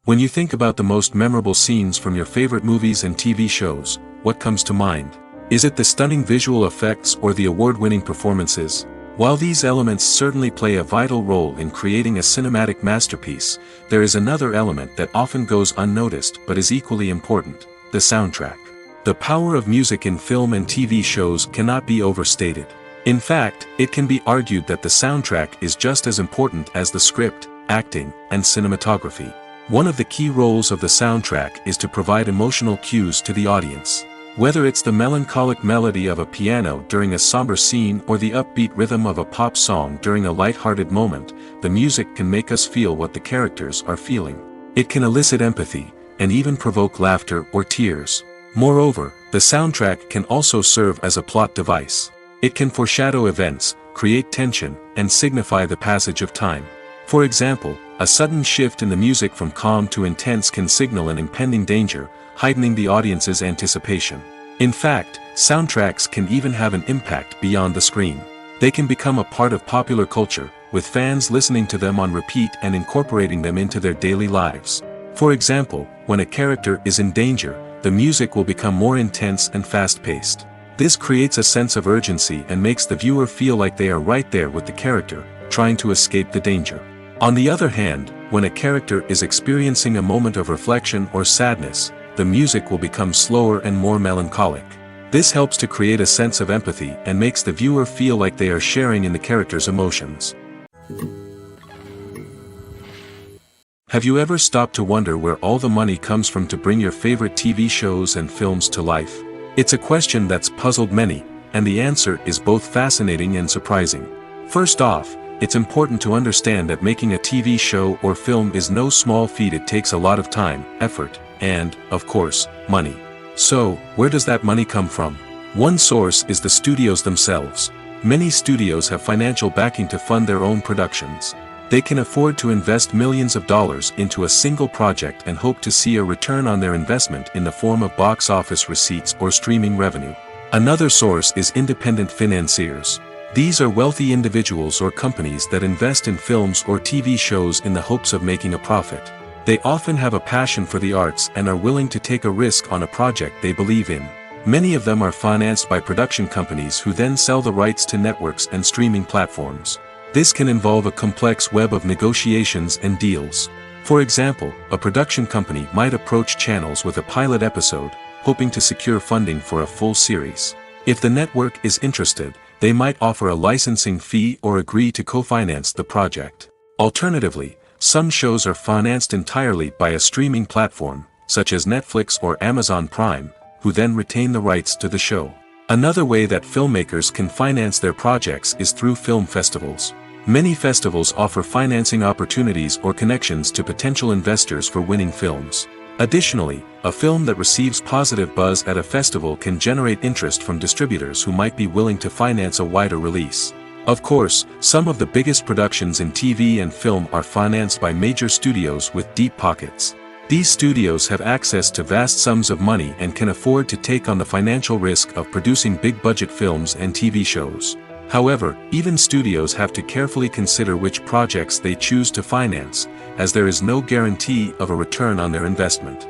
When you think about the most memorable scenes from your favorite movies and TV shows, what comes to mind? Is it the stunning visual effects or the award-winning performances? While these elements certainly play a vital role in creating a cinematic masterpiece, there is another element that often goes unnoticed but is equally important: the soundtrack. The power of music in film and TV shows cannot be overstated. In fact, it can be argued that the soundtrack is just as important as the script, acting, and cinematography. One of the key roles of the soundtrack is to provide emotional cues to the audience. Whether it's the melancholic melody of a piano during a somber scene or the upbeat rhythm of a pop song during a light-hearted moment, the music can make us feel what the characters are feeling. It can elicit empathy, and even provoke laughter or tears. Moreover, the soundtrack can also serve as a plot device. It can foreshadow events, create tension, and signify the passage of time. For example, a sudden shift in the music from calm to intense can signal an impending danger, heightening the audience's anticipation. In fact, soundtracks can even have an impact beyond the screen. They can become a part of popular culture, with fans listening to them on repeat and incorporating them into their daily lives. For example, when a character is in danger, the music will become more intense and fast-paced. This creates a sense of urgency and makes the viewer feel like they are right there with the character, trying to escape the danger. On the other hand, when a character is experiencing a moment of reflection or sadness, the music will become slower and more melancholic. This helps to create a sense of empathy and makes the viewer feel like they are sharing in the character's emotions. Have you ever stopped to wonder where all the money comes from to bring your favorite TV shows and films to life? It's a question that's puzzled many, and the answer is both fascinating and surprising. First off, it's important to understand that making a TV show or film is no small feat. It takes a lot of time, effort, and, of course, money. So, where does that money come from? One source is the studios themselves. Many studios have financial backing to fund their own productions. They can afford to invest millions of dollars into a single project and hope to see a return on their investment in the form of box office receipts or streaming revenue. Another source is independent financiers. These are wealthy individuals or companies that invest in films or TV shows in the hopes of making a profit. They often have a passion for the arts and are willing to take a risk on a project they believe in. Many of them are financed by production companies who then sell the rights to networks and streaming platforms. This can involve a complex web of negotiations and deals. For example, a production company might approach channels with a pilot episode, hoping to secure funding for a full series. If the network is interested, they might offer a licensing fee or agree to co-finance the project. Alternatively, some shows are financed entirely by a streaming platform, such as Netflix or Amazon Prime, who then retain the rights to the show. Another way that filmmakers can finance their projects is through film festivals. Many festivals offer financing opportunities or connections to potential investors for winning films. Additionally, a film that receives positive buzz at a festival can generate interest from distributors who might be willing to finance a wider release. Of course, some of the biggest productions in TV and film are financed by major studios with deep pockets. These studios have access to vast sums of money and can afford to take on the financial risk of producing big-budget films and TV shows. However, even studios have to carefully consider which projects they choose to finance, as there is no guarantee of a return on their investment.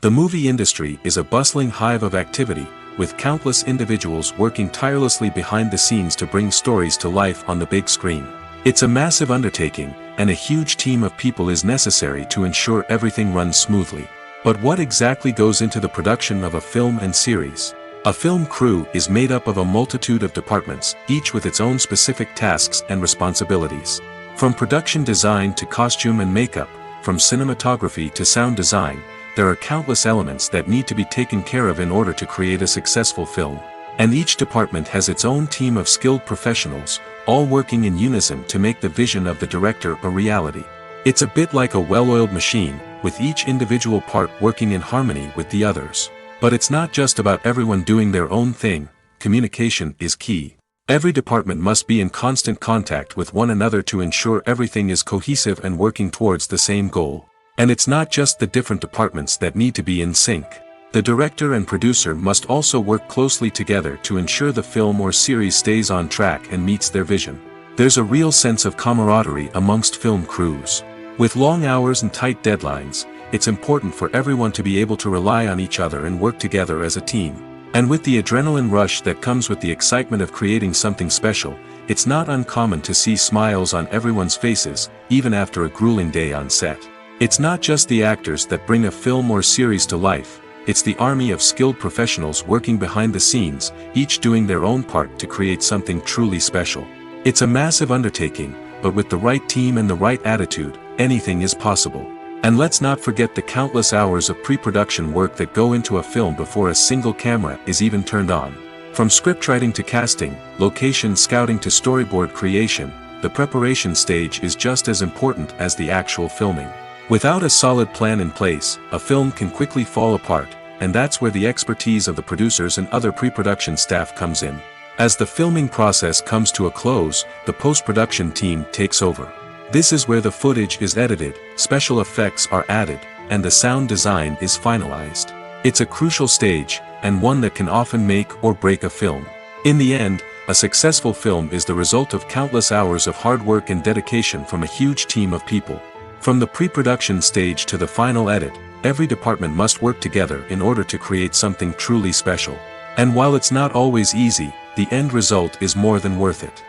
The movie industry is a bustling hive of activity, with countless individuals working tirelessly behind the scenes to bring stories to life on the big screen. It's a massive undertaking, and a huge team of people is necessary to ensure everything runs smoothly. But what exactly goes into the production of a film and series? A film crew is made up of a multitude of departments, each with its own specific tasks and responsibilities. From production design to costume and makeup, from cinematography to sound design, there are countless elements that need to be taken care of in order to create a successful film. And each department has its own team of skilled professionals, all working in unison to make the vision of the director a reality. It's a bit like a well-oiled machine, with each individual part working in harmony with the others. But it's not just about everyone doing their own thing. Communication is key. Every department must be in constant contact with one another to ensure everything is cohesive and working towards the same goal. And it's not just the different departments that need to be in sync. The director and producer must also work closely together to ensure the film or series stays on track and meets their vision. There's a real sense of camaraderie amongst film crews. With long hours and tight deadlines, it's important for everyone to be able to rely on each other and work together as a team. And with the adrenaline rush that comes with the excitement of creating something special, it's not uncommon to see smiles on everyone's faces, even after a grueling day on set. It's not just the actors that bring a film or series to life, it's the army of skilled professionals working behind the scenes, each doing their own part to create something truly special. It's a massive undertaking, but with the right team and the right attitude, anything is possible. And let's not forget the countless hours of pre-production work that go into a film before a single camera is even turned on. From scriptwriting to casting, location scouting to storyboard creation, the preparation stage is just as important as the actual filming. Without a solid plan in place, a film can quickly fall apart, and that's where the expertise of the producers and other pre-production staff comes in. As the filming process comes to a close, the post-production team takes over. This is where the footage is edited, special effects are added, and the sound design is finalized. It's a crucial stage, and one that can often make or break a film. In the end, a successful film is the result of countless hours of hard work and dedication from a huge team of people. From the pre-production stage to the final edit, every department must work together in order to create something truly special. And while it's not always easy, the end result is more than worth it.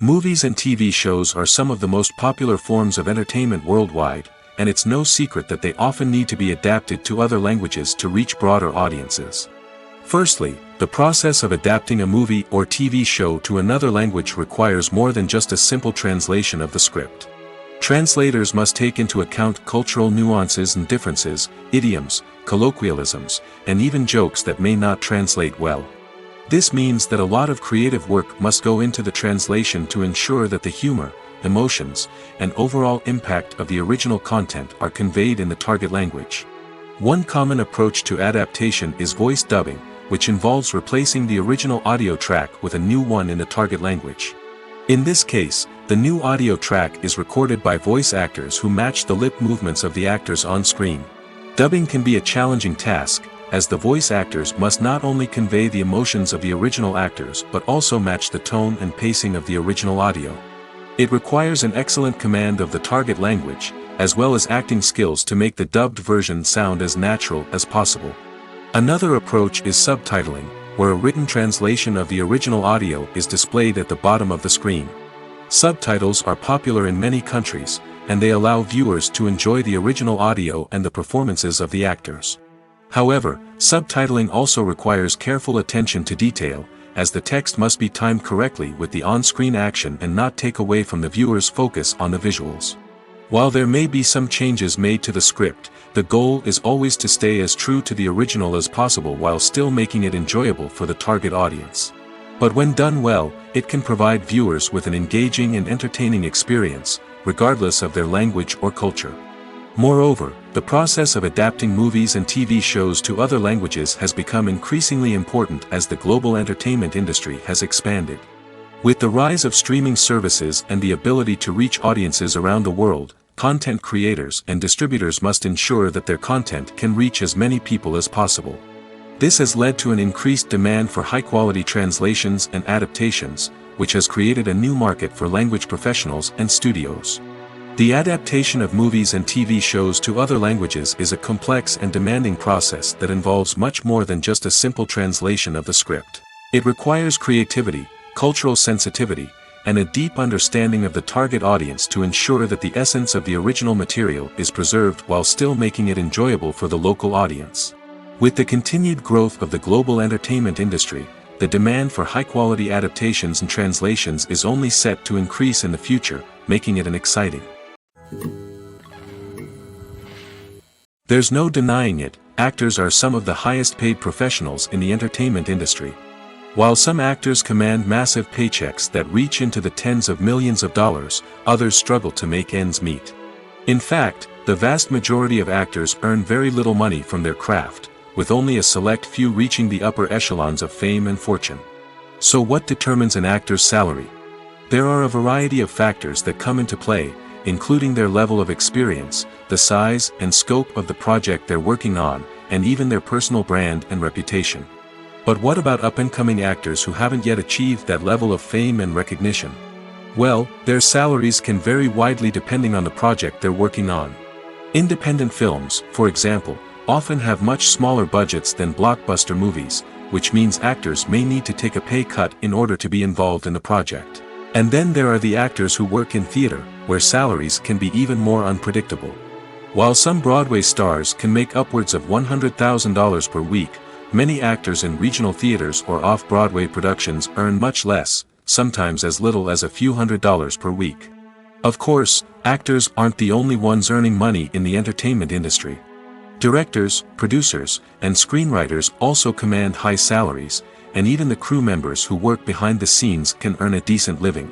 Movies and TV shows are some of the most popular forms of entertainment worldwide, and it's no secret that they often need to be adapted to other languages to reach broader audiences. Firstly, the process of adapting a movie or TV show to another language requires more than just a simple translation of the script. Translators must take into account cultural nuances and differences, idioms, colloquialisms, and even jokes that may not translate well. This means that a lot of creative work must go into the translation to ensure that the humor, emotions, and overall impact of the original content are conveyed in the target language. One common approach to adaptation is voice dubbing, which involves replacing the original audio track with a new one in the target language. In this case, the new audio track is recorded by voice actors who match the lip movements of the actors on screen. Dubbing can be a challenging task, as the voice actors must not only convey the emotions of the original actors but also match the tone and pacing of the original audio. It requires an excellent command of the target language, as well as acting skills to make the dubbed version sound as natural as possible. Another approach is subtitling, where a written translation of the original audio is displayed at the bottom of the screen. Subtitles are popular in many countries, and they allow viewers to enjoy the original audio and the performances of the actors. However, subtitling also requires careful attention to detail, as the text must be timed correctly with the on-screen action and not take away from the viewer's focus on the visuals. While there may be some changes made to the script, the goal is always to stay as true to the original as possible while still making it enjoyable for the target audience. But when done well, it can provide viewers with an engaging and entertaining experience, regardless of their language or culture. Moreover, the process of adapting movies and TV shows to other languages has become increasingly important as the global entertainment industry has expanded. With the rise of streaming services and the ability to reach audiences around the world, content creators and distributors must ensure that their content can reach as many people as possible. This has led to an increased demand for high-quality translations and adaptations, which has created a new market for language professionals and studios. The adaptation of movies and TV shows to other languages is a complex and demanding process that involves much more than just a simple translation of the script. It requires creativity, cultural sensitivity, and a deep understanding of the target audience to ensure that the essence of the original material is preserved while still making it enjoyable for the local audience. With the continued growth of the global entertainment industry, the demand for high-quality adaptations and translations is only set to increase in the future, making it an exciting. There's no denying it, actors are some of the highest-paid professionals in the entertainment industry. While some actors command massive paychecks that reach into the tens of millions of dollars, others struggle to make ends meet. In fact, the vast majority of actors earn very little money from their craft, with only a select few reaching the upper echelons of fame and fortune. So what determines an actor's salary? There are a variety of factors that come into play, including their level of experience, the size and scope of the project they're working on, and even their personal brand and reputation. But what about up-and-coming actors who haven't yet achieved that level of fame and recognition? Well, their salaries can vary widely depending on the project they're working on. Independent films, for example, often have much smaller budgets than blockbuster movies, which means actors may need to take a pay cut in order to be involved in the project. And then there are the actors who work in theater, where salaries can be even more unpredictable. While some Broadway stars can make upwards of $100,000 per week, many actors in regional theaters or off-Broadway productions earn much less, sometimes as little as a few $100s per week. Of course, actors aren't the only ones earning money in the entertainment industry. Directors, producers, and screenwriters also command high salaries, and even the crew members who work behind the scenes can earn a decent living.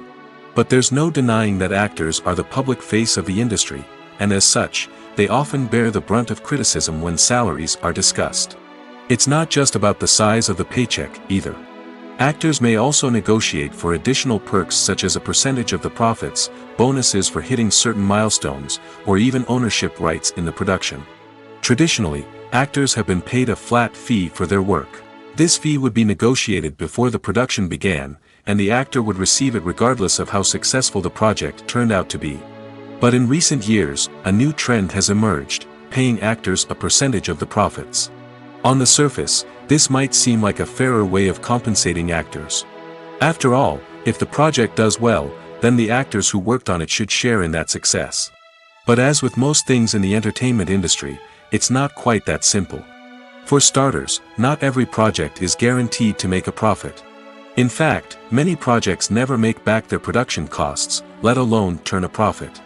But there's no denying that actors are the public face of the industry, and as such, they often bear the brunt of criticism when salaries are discussed. It's not just about the size of the paycheck, either. Actors may also negotiate for additional perks such as a percentage of the profits, bonuses for hitting certain milestones, or even ownership rights in the production. Traditionally, actors have been paid a flat fee for their work. This fee would be negotiated before the production began, and the actor would receive it regardless of how successful the project turned out to be. But in recent years, a new trend has emerged, paying actors a percentage of the profits. On the surface, this might seem like a fairer way of compensating actors. After all, if the project does well, then the actors who worked on it should share in that success. But as with most things in the entertainment industry, it's not quite that simple. For starters, not every project is guaranteed to make a profit. In fact, many projects never make back their production costs, let alone turn a profit.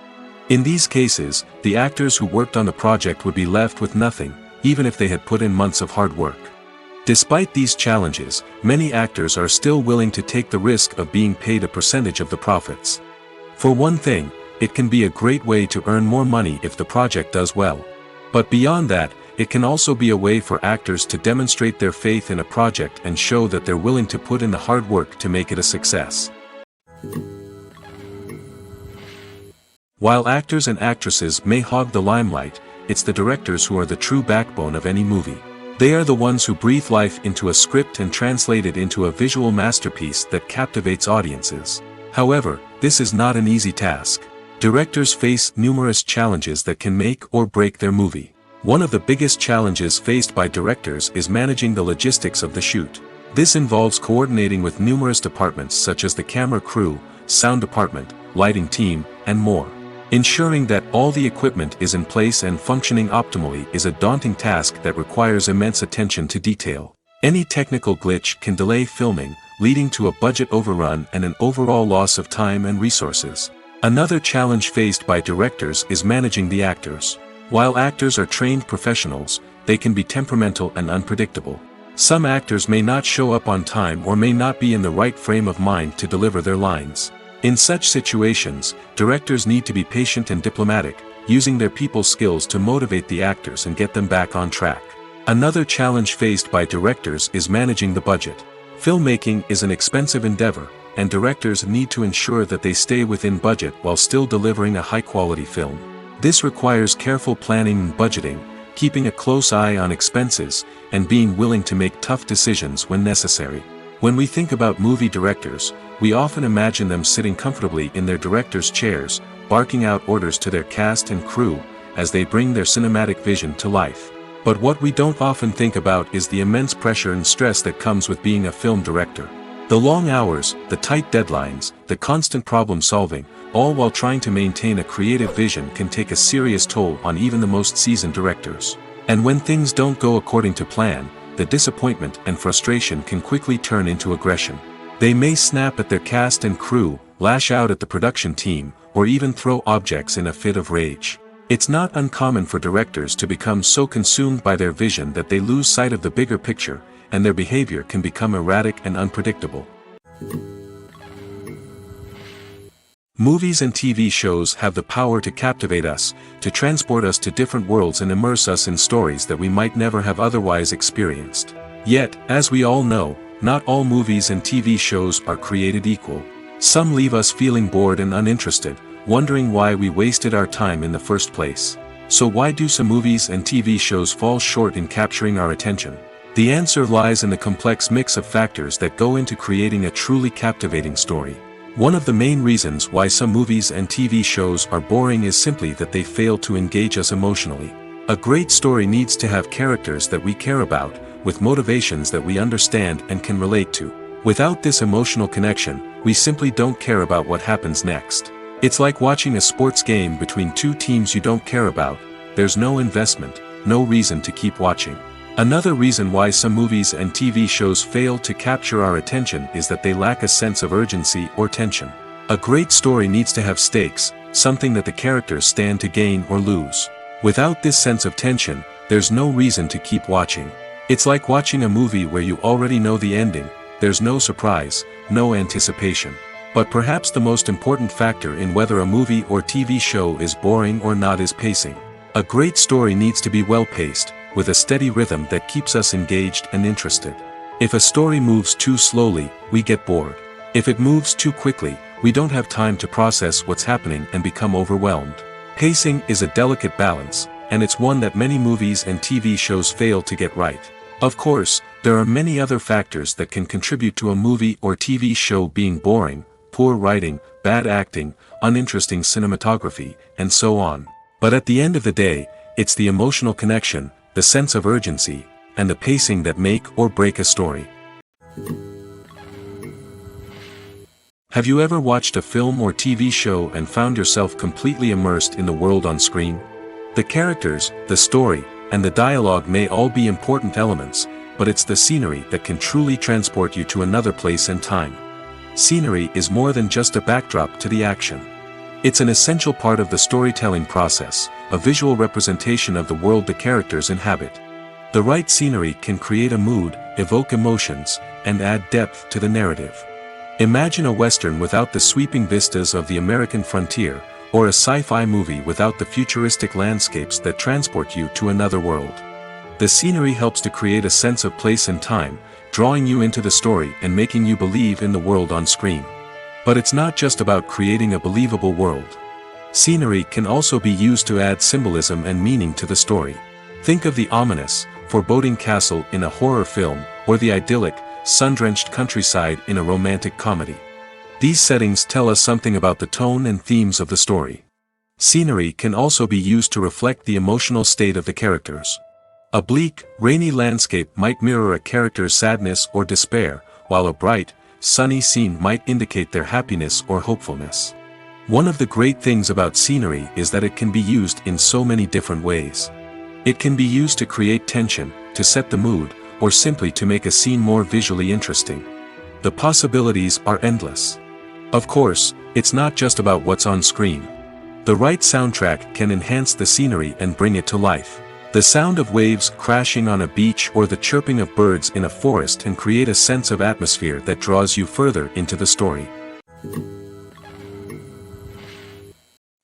In these cases, the actors who worked on the project would be left with nothing, even if they had put in months of hard work. Despite these challenges, many actors are still willing to take the risk of being paid a percentage of the profits. For one thing, it can be a great way to earn more money if the project does well. But beyond that, it can also be a way for actors to demonstrate their faith in a project and show that they're willing to put in the hard work to make it a success. While actors and actresses may hog the limelight, it's the directors who are the true backbone of any movie. They are the ones who breathe life into a script and translate it into a visual masterpiece that captivates audiences. However, this is not an easy task. Directors face numerous challenges that can make or break their movie. One of the biggest challenges faced by directors is managing the logistics of the shoot. This involves coordinating with numerous departments such as the camera crew, sound department, lighting team, and more. Ensuring that all the equipment is in place and functioning optimally is a daunting task that requires immense attention to detail. Any technical glitch can delay filming, leading to a budget overrun and an overall loss of time and resources. Another challenge faced by directors is managing the actors. While actors are trained professionals, they can be temperamental and unpredictable. Some actors may not show up on time or may not be in the right frame of mind to deliver their lines. In such situations, directors need to be patient and diplomatic, using their people skills to motivate the actors and get them back on track. Another challenge faced by directors is managing the budget. Filmmaking is an expensive endeavor, and directors need to ensure that they stay within budget while still delivering a high-quality film. This requires careful planning and budgeting, keeping a close eye on expenses, and being willing to make tough decisions when necessary. When we think about movie directors, we often imagine them sitting comfortably in their director's chairs, barking out orders to their cast and crew, as they bring their cinematic vision to life. But what we don't often think about is the immense pressure and stress that comes with being a film director. The long hours, the tight deadlines, the constant problem-solving, all while trying to maintain a creative vision can take a serious toll on even the most seasoned directors. And when things don't go according to plan, the disappointment and frustration can quickly turn into aggression. They may snap at their cast and crew, lash out at the production team, or even throw objects in a fit of rage. It's not uncommon for directors to become so consumed by their vision that they lose sight of the bigger picture, and their behavior can become erratic and unpredictable. Movies and TV shows have the power to captivate us, to transport us to different worlds and immerse us in stories that we might never have otherwise experienced. Yet, as we all know, not all movies and TV shows are created equal. Some leave us feeling bored and uninterested, wondering why we wasted our time in the first place. So why do some movies and TV shows fall short in capturing our attention? The answer lies in the complex mix of factors that go into creating a truly captivating story. One of the main reasons why some movies and TV shows are boring is simply that they fail to engage us emotionally. A great story needs to have characters that we care about, with motivations that we understand and can relate to. Without this emotional connection, we simply don't care about what happens next. It's like watching a sports game between two teams you don't care about. There's no investment, no reason to keep watching. Another reason why some movies and TV shows fail to capture our attention is that they lack a sense of urgency or tension. A great story needs to have stakes, something that the characters stand to gain or lose. Without this sense of tension, there's no reason to keep watching. It's like watching a movie where you already know the ending. There's no surprise, no anticipation. But perhaps the most important factor in whether a movie or TV show is boring or not is pacing. A great story needs to be well-paced, with a steady rhythm that keeps us engaged and interested. If a story moves too slowly, we get bored. If it moves too quickly, we don't have time to process what's happening and become overwhelmed. Pacing is a delicate balance, and it's one that many movies and TV shows fail to get right. Of course, there are many other factors that can contribute to a movie or TV show being boring: poor writing, bad acting, uninteresting cinematography, and so on. But at the end of the day, it's the emotional connection, the sense of urgency, and the pacing that make or break a story. Have you ever watched a film or TV show and found yourself completely immersed in the world on screen? The characters, the story, and the dialogue may all be important elements, but it's the scenery that can truly transport you to another place and time. Scenery is more than just a backdrop to the action. It's an essential part of the storytelling process, a visual representation of the world the characters inhabit. The right scenery can create a mood, evoke emotions, and add depth to the narrative. Imagine a Western without the sweeping vistas of the American frontier, or a sci-fi movie without the futuristic landscapes that transport you to another world. The scenery helps to create a sense of place and time, drawing you into the story and making you believe in the world on screen. But it's not just about creating a believable world. Scenery can also be used to add symbolism and meaning to the story. Think of the ominous, foreboding castle in a horror film, or the idyllic, sun-drenched countryside in a romantic comedy. These settings tell us something about the tone and themes of the story. Scenery can also be used to reflect the emotional state of the characters. A bleak, rainy landscape might mirror a character's sadness or despair, while a bright, sunny scene might indicate their happiness or hopefulness. One of the great things about scenery is that it can be used in so many different ways. It can be used to create tension, to set the mood, or simply to make a scene more visually interesting. The possibilities are endless. Of course, it's not just about what's on screen. The right soundtrack can enhance the scenery and bring it to life. The sound of waves crashing on a beach or the chirping of birds in a forest can create a sense of atmosphere that draws you further into the story.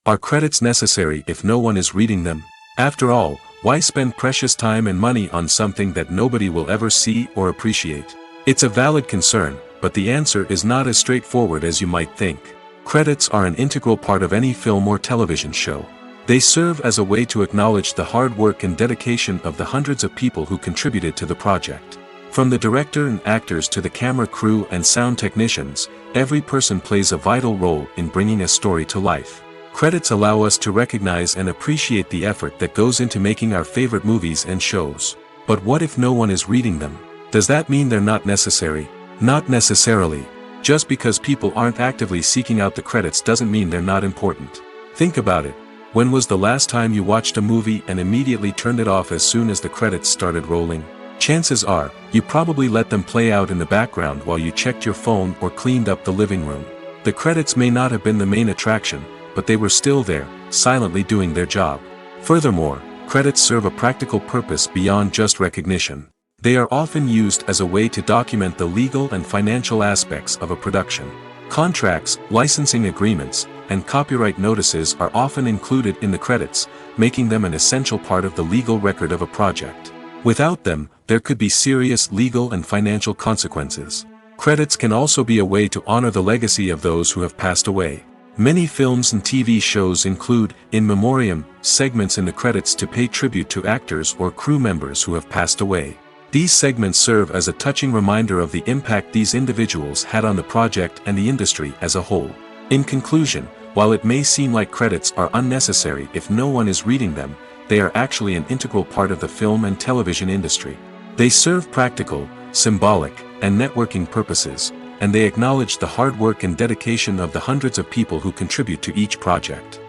Are credits necessary if no one is reading them? After all, why spend precious time and money on something that nobody will ever see or appreciate? It's a valid concern, but the answer is not as straightforward as you might think. Credits are an integral part of any film or television show. They serve as a way to acknowledge the hard work and dedication of the hundreds of people who contributed to the project. From the director and actors to the camera crew and sound technicians, every person plays a vital role in bringing a story to life. Credits allow us to recognize and appreciate the effort that goes into making our favorite movies and shows. But what if no one is reading them? Does that mean they're not necessary? Not necessarily. Just because people aren't actively seeking out the credits doesn't mean they're not important. Think about it. When was the last time you watched a movie and immediately turned it off as soon as the credits started rolling? Chances are, you probably let them play out in the background while you checked your phone or cleaned up the living room. The credits may not have been the main attraction, but they were still there, silently doing their job. Furthermore, credits serve a practical purpose beyond just recognition. They are often used as a way to document the legal and financial aspects of a production. Contracts, licensing agreements, and copyright notices are often included in the credits, making them an essential part of the legal record of a project. Without them, there could be serious legal and financial consequences. Credits can also be a way to honor the legacy of those who have passed away. Many films and TV shows include, in memoriam, segments in the credits to pay tribute to actors or crew members who have passed away. These segments serve as a touching reminder of the impact these individuals had on the project and the industry as a whole. In conclusion, while it may seem like credits are unnecessary if no one is reading them, they are actually an integral part of the film and television industry. They serve practical, symbolic, and networking purposes, and they acknowledge the hard work and dedication of the hundreds of people who contribute to each project.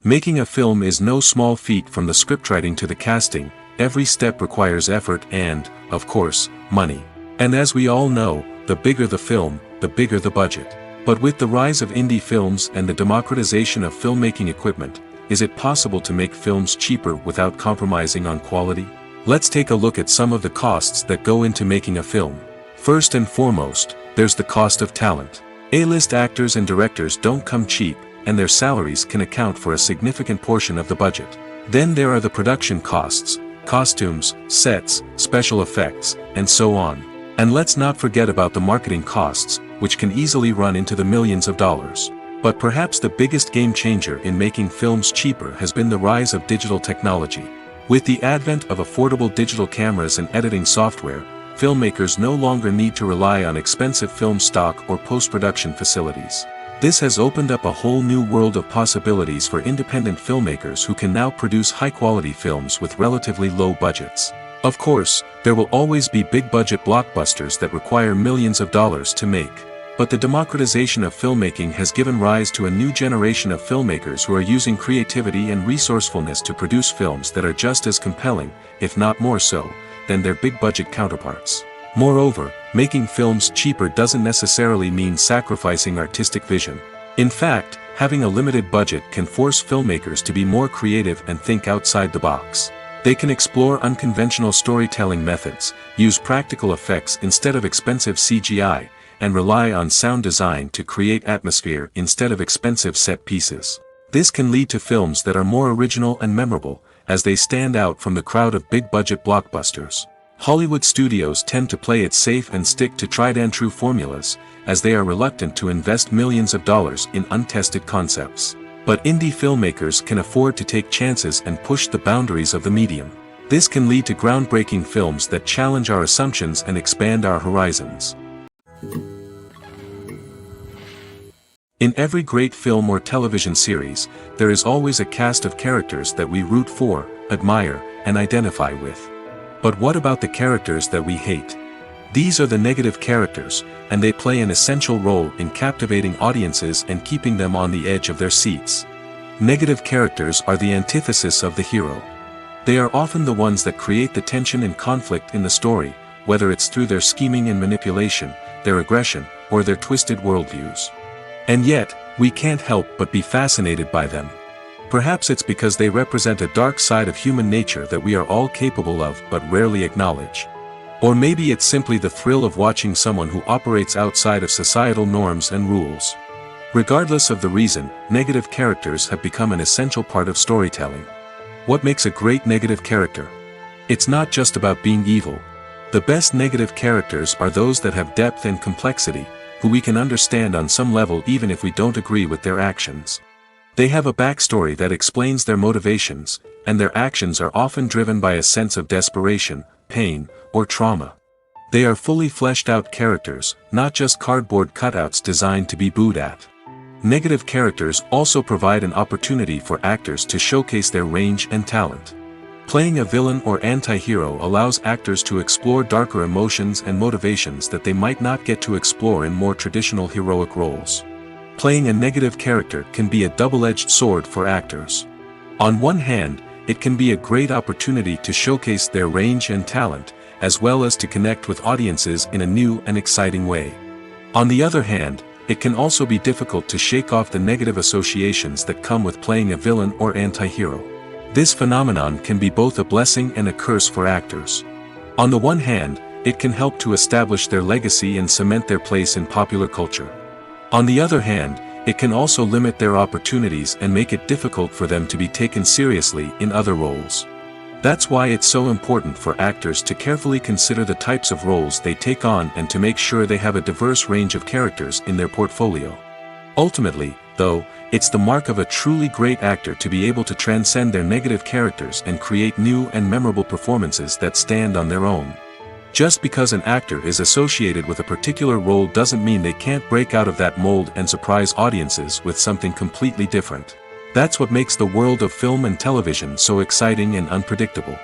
Making a film is no small feat. From the scriptwriting to the casting, every step requires effort and, of course, money. And as we all know, the bigger the film, the bigger the budget. But with the rise of indie films and the democratization of filmmaking equipment, is it possible to make films cheaper without compromising on quality? Let's take a look at some of the costs that go into making a film. First and foremost, there's the cost of talent. A-list actors and directors don't come cheap, and their salaries can account for a significant portion of the budget. Then there are the production costs, costumes, sets, special effects, and so on. And let's not forget about the marketing costs, which can easily run into the millions of dollars. But perhaps the biggest game changer in making films cheaper has been the rise of digital technology. With the advent of affordable digital cameras and editing software, filmmakers no longer need to rely on expensive film stock or post-production facilities. This has opened up a whole new world of possibilities for independent filmmakers who can now produce high-quality films with relatively low budgets. Of course, there will always be big-budget blockbusters that require millions of dollars to make. But the democratization of filmmaking has given rise to a new generation of filmmakers who are using creativity and resourcefulness to produce films that are just as compelling, if not more so, than their big-budget counterparts. Moreover, making films cheaper doesn't necessarily mean sacrificing artistic vision. In fact, having a limited budget can force filmmakers to be more creative and think outside the box. They can explore unconventional storytelling methods, use practical effects instead of expensive CGI, and rely on sound design to create atmosphere instead of expensive set pieces. This can lead to films that are more original and memorable, as they stand out from the crowd of big-budget blockbusters. Hollywood studios tend to play it safe and stick to tried-and-true formulas, as they are reluctant to invest millions of dollars in untested concepts. But indie filmmakers can afford to take chances and push the boundaries of the medium. This can lead to groundbreaking films that challenge our assumptions and expand our horizons. In every great film or television series, there is always a cast of characters that we root for, admire, and identify with. But what about the characters that we hate? These are the negative characters, and they play an essential role in captivating audiences and keeping them on the edge of their seats. Negative characters are the antithesis of the hero. They are often the ones that create the tension and conflict in the story, whether it's through their scheming and manipulation, their aggression, or their twisted worldviews. And yet, we can't help but be fascinated by them. Perhaps it's because they represent a dark side of human nature that we are all capable of but rarely acknowledge. Or maybe it's simply the thrill of watching someone who operates outside of societal norms and rules. Regardless of the reason, negative characters have become an essential part of storytelling. What makes a great negative character? It's not just about being evil. The best negative characters are those that have depth and complexity, who we can understand on some level even if we don't agree with their actions. They have a backstory that explains their motivations, and their actions are often driven by a sense of desperation, pain, or trauma. They are fully fleshed out characters, not just cardboard cutouts designed to be booed at. Negative characters also provide an opportunity for actors to showcase their range and talent. Playing a villain or anti-hero allows actors to explore darker emotions and motivations that they might not get to explore in more traditional heroic roles. Playing a negative character can be a double-edged sword for actors. On one hand, it can be a great opportunity to showcase their range and talent, as well as to connect with audiences in a new and exciting way. On the other hand, it can also be difficult to shake off the negative associations that come with playing a villain or anti-hero. This phenomenon can be both a blessing and a curse for actors. On the one hand, it can help to establish their legacy and cement their place in popular culture. On the other hand, it can also limit their opportunities and make it difficult for them to be taken seriously in other roles. That's why it's so important for actors to carefully consider the types of roles they take on and to make sure they have a diverse range of characters in their portfolio. Ultimately, though, it's the mark of a truly great actor to be able to transcend their negative characters and create new and memorable performances that stand on their own. Just because an actor is associated with a particular role doesn't mean they can't break out of that mold and surprise audiences with something completely different. That's what makes the world of film and television so exciting and unpredictable.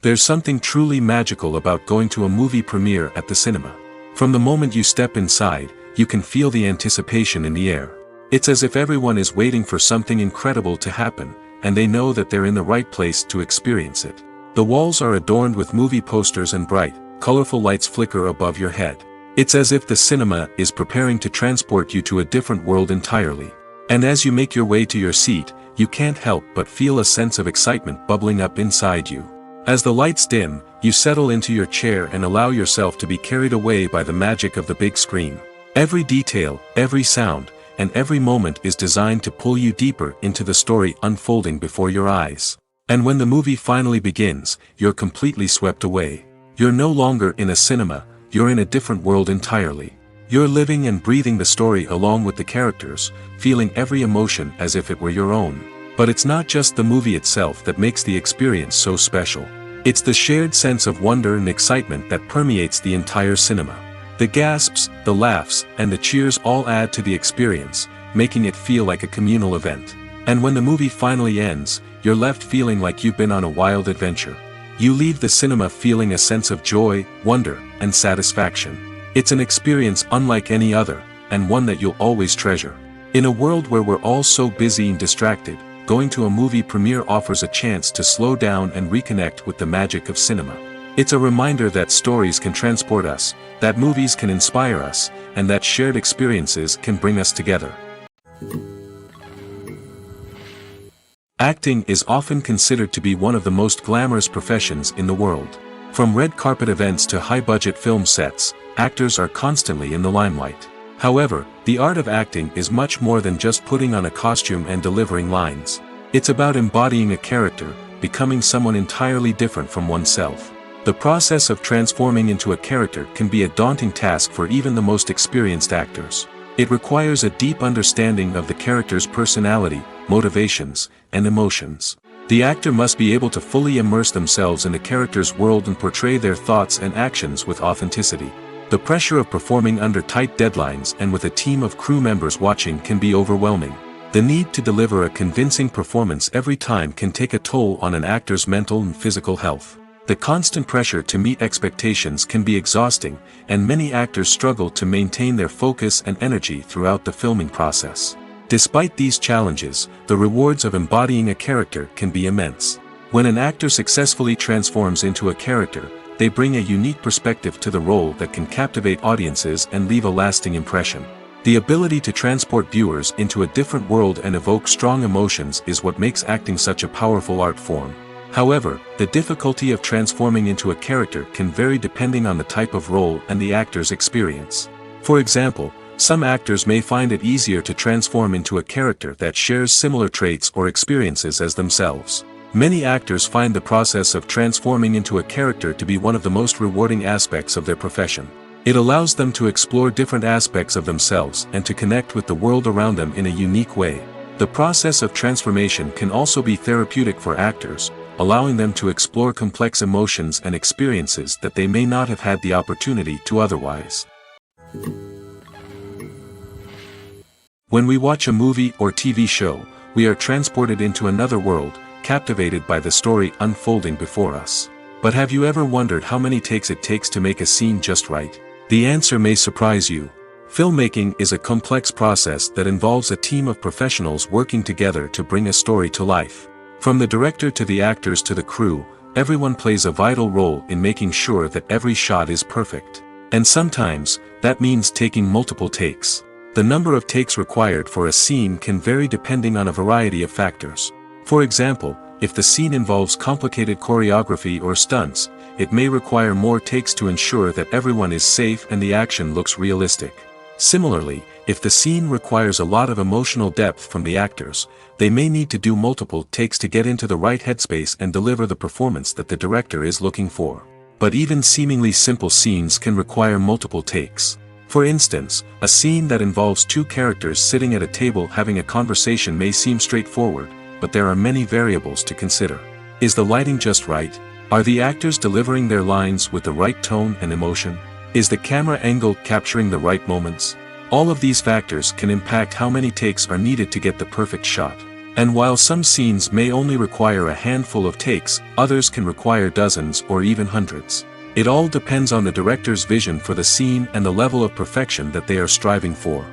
There's something truly magical about going to a movie premiere at the cinema. From the moment you step inside, you can feel the anticipation in the air. It's as if everyone is waiting for something incredible to happen, and they know that they're in the right place to experience it. The walls are adorned with movie posters and bright, colorful lights flicker above your head. It's as if the cinema is preparing to transport you to a different world entirely. And as you make your way to your seat, you can't help but feel a sense of excitement bubbling up inside you. As the lights dim, you settle into your chair and allow yourself to be carried away by the magic of the big screen. Every detail, every sound, and every moment is designed to pull you deeper into the story unfolding before your eyes. And when the movie finally begins, you're completely swept away. You're no longer in a cinema, you're in a different world entirely. You're living and breathing the story along with the characters, feeling every emotion as if it were your own. But it's not just the movie itself that makes the experience so special. It's the shared sense of wonder and excitement that permeates the entire cinema. The gasps, the laughs, and the cheers all add to the experience, making it feel like a communal event. And when the movie finally ends, you're left feeling like you've been on a wild adventure. You leave the cinema feeling a sense of joy, wonder, and satisfaction. It's an experience unlike any other, and one that you'll always treasure. In a world where we're all so busy and distracted, going to a movie premiere offers a chance to slow down and reconnect with the magic of cinema. It's a reminder that stories can transport us, that movies can inspire us, and that shared experiences can bring us together. Acting is often considered to be one of the most glamorous professions in the world. From red carpet events to high-budget film sets, actors are constantly in the limelight. However, the art of acting is much more than just putting on a costume and delivering lines. It's about embodying a character, becoming someone entirely different from oneself. The process of transforming into a character can be a daunting task for even the most experienced actors. It requires a deep understanding of the character's personality, motivations, and emotions. The actor must be able to fully immerse themselves in the character's world and portray their thoughts and actions with authenticity. The pressure of performing under tight deadlines and with a team of crew members watching can be overwhelming. The need to deliver a convincing performance every time can take a toll on an actor's mental and physical health. The constant pressure to meet expectations can be exhausting, and many actors struggle to maintain their focus and energy throughout the filming process. Despite these challenges, the rewards of embodying a character can be immense. When an actor successfully transforms into a character, they bring a unique perspective to the role that can captivate audiences and leave a lasting impression. The ability to transport viewers into a different world and evoke strong emotions is what makes acting such a powerful art form. However, the difficulty of transforming into a character can vary depending on the type of role and the actor's experience. For example, some actors may find it easier to transform into a character that shares similar traits or experiences as themselves. Many actors find the process of transforming into a character to be one of the most rewarding aspects of their profession. It allows them to explore different aspects of themselves and to connect with the world around them in a unique way. The process of transformation can also be therapeutic for actors, allowing them to explore complex emotions and experiences that they may not have had the opportunity to otherwise. When we watch a movie or TV show, we are transported into another world, captivated by the story unfolding before us. But have you ever wondered how many takes it takes to make a scene just right? The answer may surprise you. Filmmaking is a complex process that involves a team of professionals working together to bring a story to life. From the director to the actors to the crew, everyone plays a vital role in making sure that every shot is perfect. And sometimes, that means taking multiple takes. The number of takes required for a scene can vary depending on a variety of factors. For example, if the scene involves complicated choreography or stunts, it may require more takes to ensure that everyone is safe and the action looks realistic. Similarly, if the scene requires a lot of emotional depth from the actors, they may need to do multiple takes to get into the right headspace and deliver the performance that the director is looking for. But even seemingly simple scenes can require multiple takes. For instance, a scene that involves two characters sitting at a table having a conversation may seem straightforward, but there are many variables to consider. Is the lighting just right? Are the actors delivering their lines with the right tone and emotion? Is the camera angle capturing the right moments? All of these factors can impact how many takes are needed to get the perfect shot. And while some scenes may only require a handful of takes, others can require dozens or even hundreds. It all depends on the director's vision for the scene and the level of perfection that they are striving for.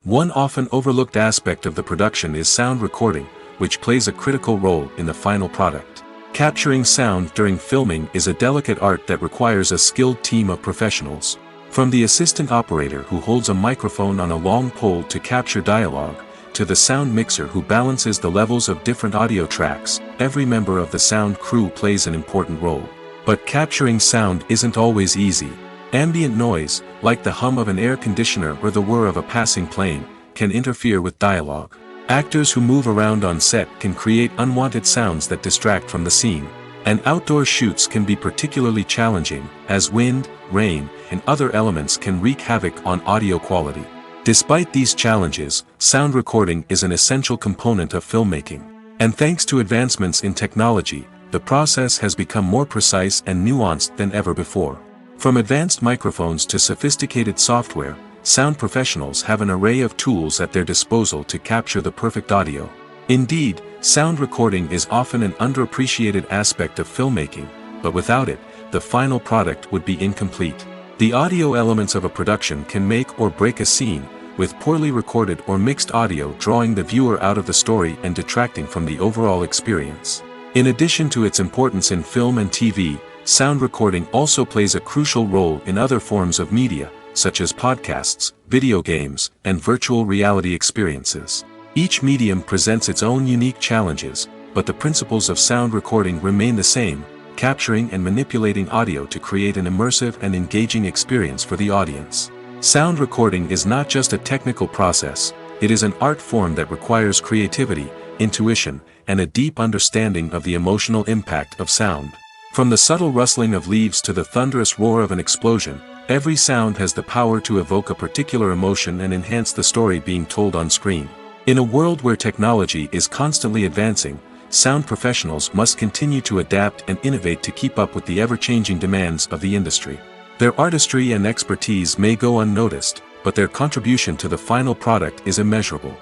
One often overlooked aspect of the production is sound recording, which plays a critical role in the final product. Capturing sound during filming is a delicate art that requires a skilled team of professionals. From the assistant operator who holds a microphone on a long pole to capture dialogue, to the sound mixer who balances the levels of different audio tracks, every member of the sound crew plays an important role. But capturing sound isn't always easy. Ambient noise, like the hum of an air conditioner or the whir of a passing plane, can interfere with dialogue. Actors who move around on set can create unwanted sounds that distract from the scene. And outdoor shoots can be particularly challenging, as wind, rain, and other elements can wreak havoc on audio quality. Despite these challenges, sound recording is an essential component of filmmaking. And thanks to advancements in technology, the process has become more precise and nuanced than ever before. From advanced microphones to sophisticated software, sound professionals have an array of tools at their disposal to capture the perfect audio. Indeed, sound recording is often an underappreciated aspect of filmmaking, but without it, the final product would be incomplete. The audio elements of a production can make or break a scene, with poorly recorded or mixed audio drawing the viewer out of the story and detracting from the overall experience. In addition to its importance in film and TV, sound recording also plays a crucial role in other forms of media, such as podcasts, video games, and virtual reality experiences. Each medium presents its own unique challenges, but the principles of sound recording remain the same, capturing and manipulating audio to create an immersive and engaging experience for the audience. Sound recording is not just a technical process, it is an art form that requires creativity, intuition, and a deep understanding of the emotional impact of sound. From the subtle rustling of leaves to the thunderous roar of an explosion, every sound has the power to evoke a particular emotion and enhance the story being told on screen. In a world where technology is constantly advancing, sound professionals must continue to adapt and innovate to keep up with the ever-changing demands of the industry. Their artistry and expertise may go unnoticed, but their contribution to the final product is immeasurable.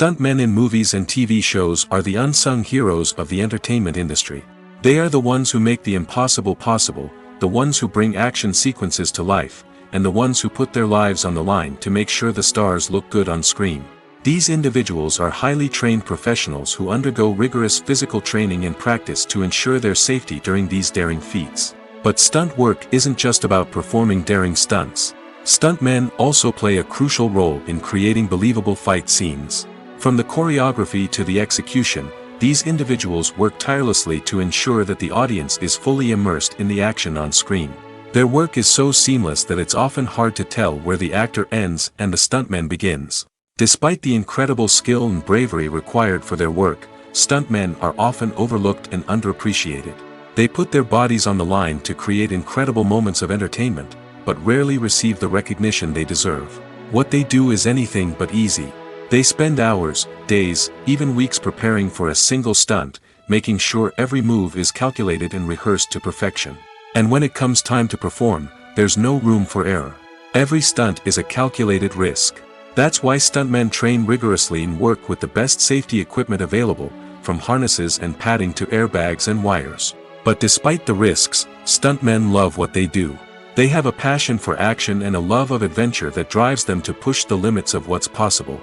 Stuntmen in movies and TV shows are the unsung heroes of the entertainment industry. They are the ones who make the impossible possible, the ones who bring action sequences to life, and the ones who put their lives on the line to make sure the stars look good on screen. These individuals are highly trained professionals who undergo rigorous physical training and practice to ensure their safety during these daring feats. But stunt work isn't just about performing daring stunts. Stuntmen also play a crucial role in creating believable fight scenes. From the choreography to the execution, these individuals work tirelessly to ensure that the audience is fully immersed in the action on screen. Their work is so seamless that it's often hard to tell where the actor ends and the stuntman begins. Despite the incredible skill and bravery required for their work, stuntmen are often overlooked and underappreciated. They put their bodies on the line to create incredible moments of entertainment, but rarely receive the recognition they deserve. What they do is anything but easy. They spend hours, days, even weeks preparing for a single stunt, making sure every move is calculated and rehearsed to perfection. And when it comes time to perform, there's no room for error. Every stunt is a calculated risk. That's why stuntmen train rigorously and work with the best safety equipment available, from harnesses and padding to airbags and wires. But despite the risks, stuntmen love what they do. They have a passion for action and a love of adventure that drives them to push the limits of what's possible.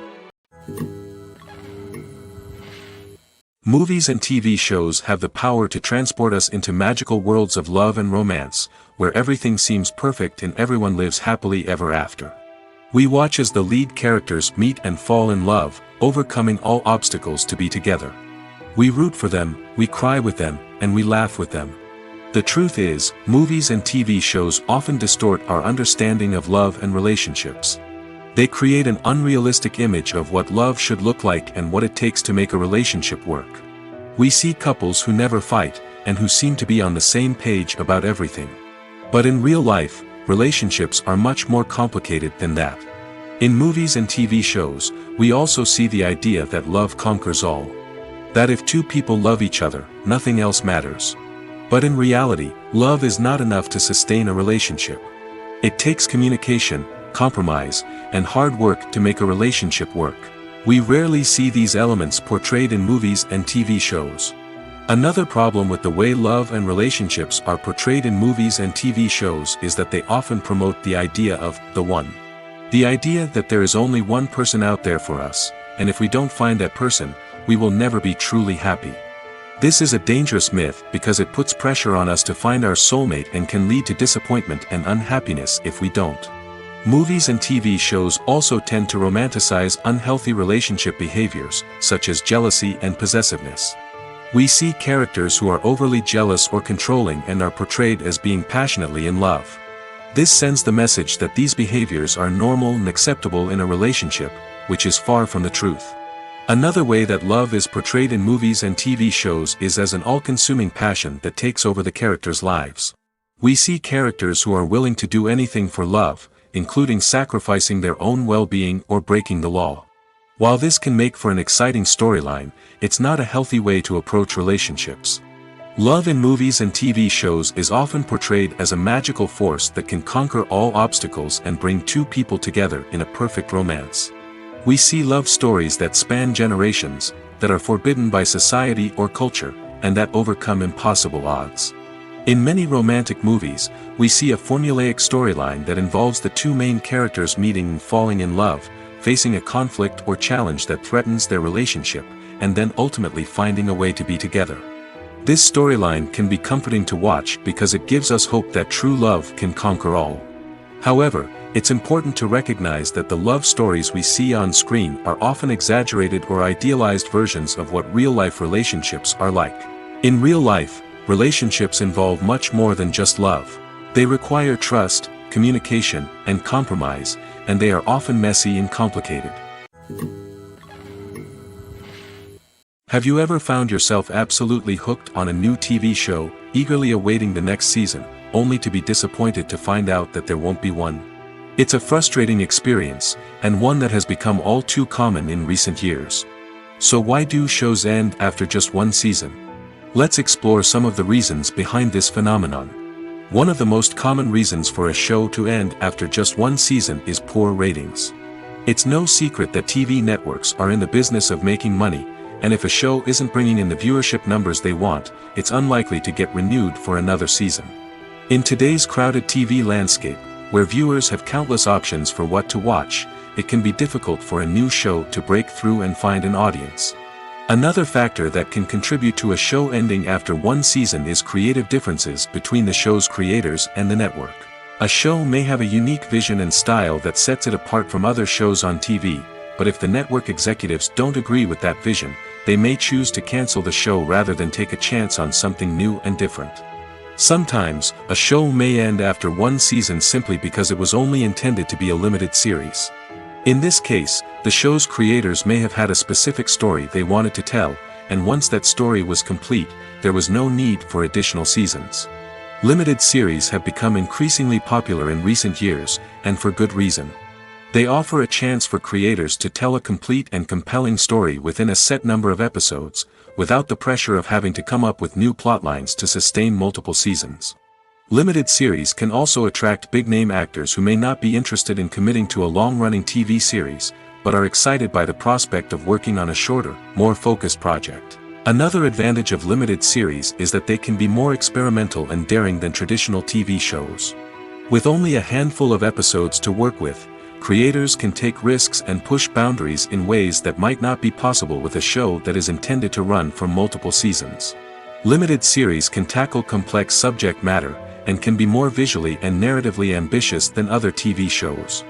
Movies and TV shows have the power to transport us into magical worlds of love and romance, where everything seems perfect and everyone lives happily ever after. We watch as the lead characters meet and fall in love, overcoming all obstacles to be together. We root for them, we cry with them, and we laugh with them. The truth is, movies and TV shows often distort our understanding of love and relationships. They create an unrealistic image of what love should look like and what it takes to make a relationship work. We see couples who never fight, and who seem to be on the same page about everything. But in real life, relationships are much more complicated than that. In movies and TV shows, we also see the idea that love conquers all. That if two people love each other, nothing else matters. But in reality, love is not enough to sustain a relationship. It takes communication, compromise, and hard work to make a relationship work. We rarely see these elements portrayed in movies and TV shows. Another problem with the way love and relationships are portrayed in movies and TV shows is that they often promote the idea of the one. The idea that there is only one person out there for us, and if we don't find that person, we will never be truly happy. This is a dangerous myth because it puts pressure on us to find our soulmate and can lead to disappointment and unhappiness if we don't. Movies and TV shows also tend to romanticize unhealthy relationship behaviors, such as jealousy and possessiveness. We see characters who are overly jealous or controlling and are portrayed as being passionately in love. This sends the message that these behaviors are normal and acceptable in a relationship, which is far from the truth. Another way that love is portrayed in movies and TV shows is as an all-consuming passion that takes over the characters' lives. We see characters who are willing to do anything for love, including sacrificing their own well-being or breaking the law. While this can make for an exciting storyline, it's not a healthy way to approach relationships. Love in movies and TV shows is often portrayed as a magical force that can conquer all obstacles and bring two people together in a perfect romance. We see love stories that span generations, that are forbidden by society or culture, and that overcome impossible odds. In many romantic movies, we see a formulaic storyline that involves the two main characters meeting and falling in love, facing a conflict or challenge that threatens their relationship, and then ultimately finding a way to be together. This storyline can be comforting to watch because it gives us hope that true love can conquer all. However, it's important to recognize that the love stories we see on screen are often exaggerated or idealized versions of what real-life relationships are like. In real life, relationships involve much more than just love. They require trust, communication, and compromise, and they are often messy and complicated. Have you ever found yourself absolutely hooked on a new TV show, eagerly awaiting the next season, only to be disappointed to find out that there won't be one? It's a frustrating experience, and one that has become all too common in recent years. So why do shows end after just one season? Let's explore some of the reasons behind this phenomenon. One of the most common reasons for a show to end after just one season is poor ratings. It's no secret that TV networks are in the business of making money, and if a show isn't bringing in the viewership numbers they want, it's unlikely to get renewed for another season. In today's crowded TV landscape, where viewers have countless options for what to watch, it can be difficult for a new show to break through and find an audience. Another factor that can contribute to a show ending after one season is creative differences between the show's creators and the network. A show may have a unique vision and style that sets it apart from other shows on TV, but if the network executives don't agree with that vision, they may choose to cancel the show rather than take a chance on something new and different. Sometimes, a show may end after one season simply because it was only intended to be a limited series. In this case, the show's creators may have had a specific story they wanted to tell, and once that story was complete, there was no need for additional seasons. Limited series have become increasingly popular in recent years, and for good reason. They offer a chance for creators to tell a complete and compelling story within a set number of episodes, without the pressure of having to come up with new plotlines to sustain multiple seasons. Limited series can also attract big-name actors who may not be interested in committing to a long-running TV series, but are excited by the prospect of working on a shorter, more focused project. Another advantage of limited series is that they can be more experimental and daring than traditional TV shows. With only a handful of episodes to work with, creators can take risks and push boundaries in ways that might not be possible with a show that is intended to run for multiple seasons. Limited series can tackle complex subject matter, and can be more visually and narratively ambitious than other TV shows.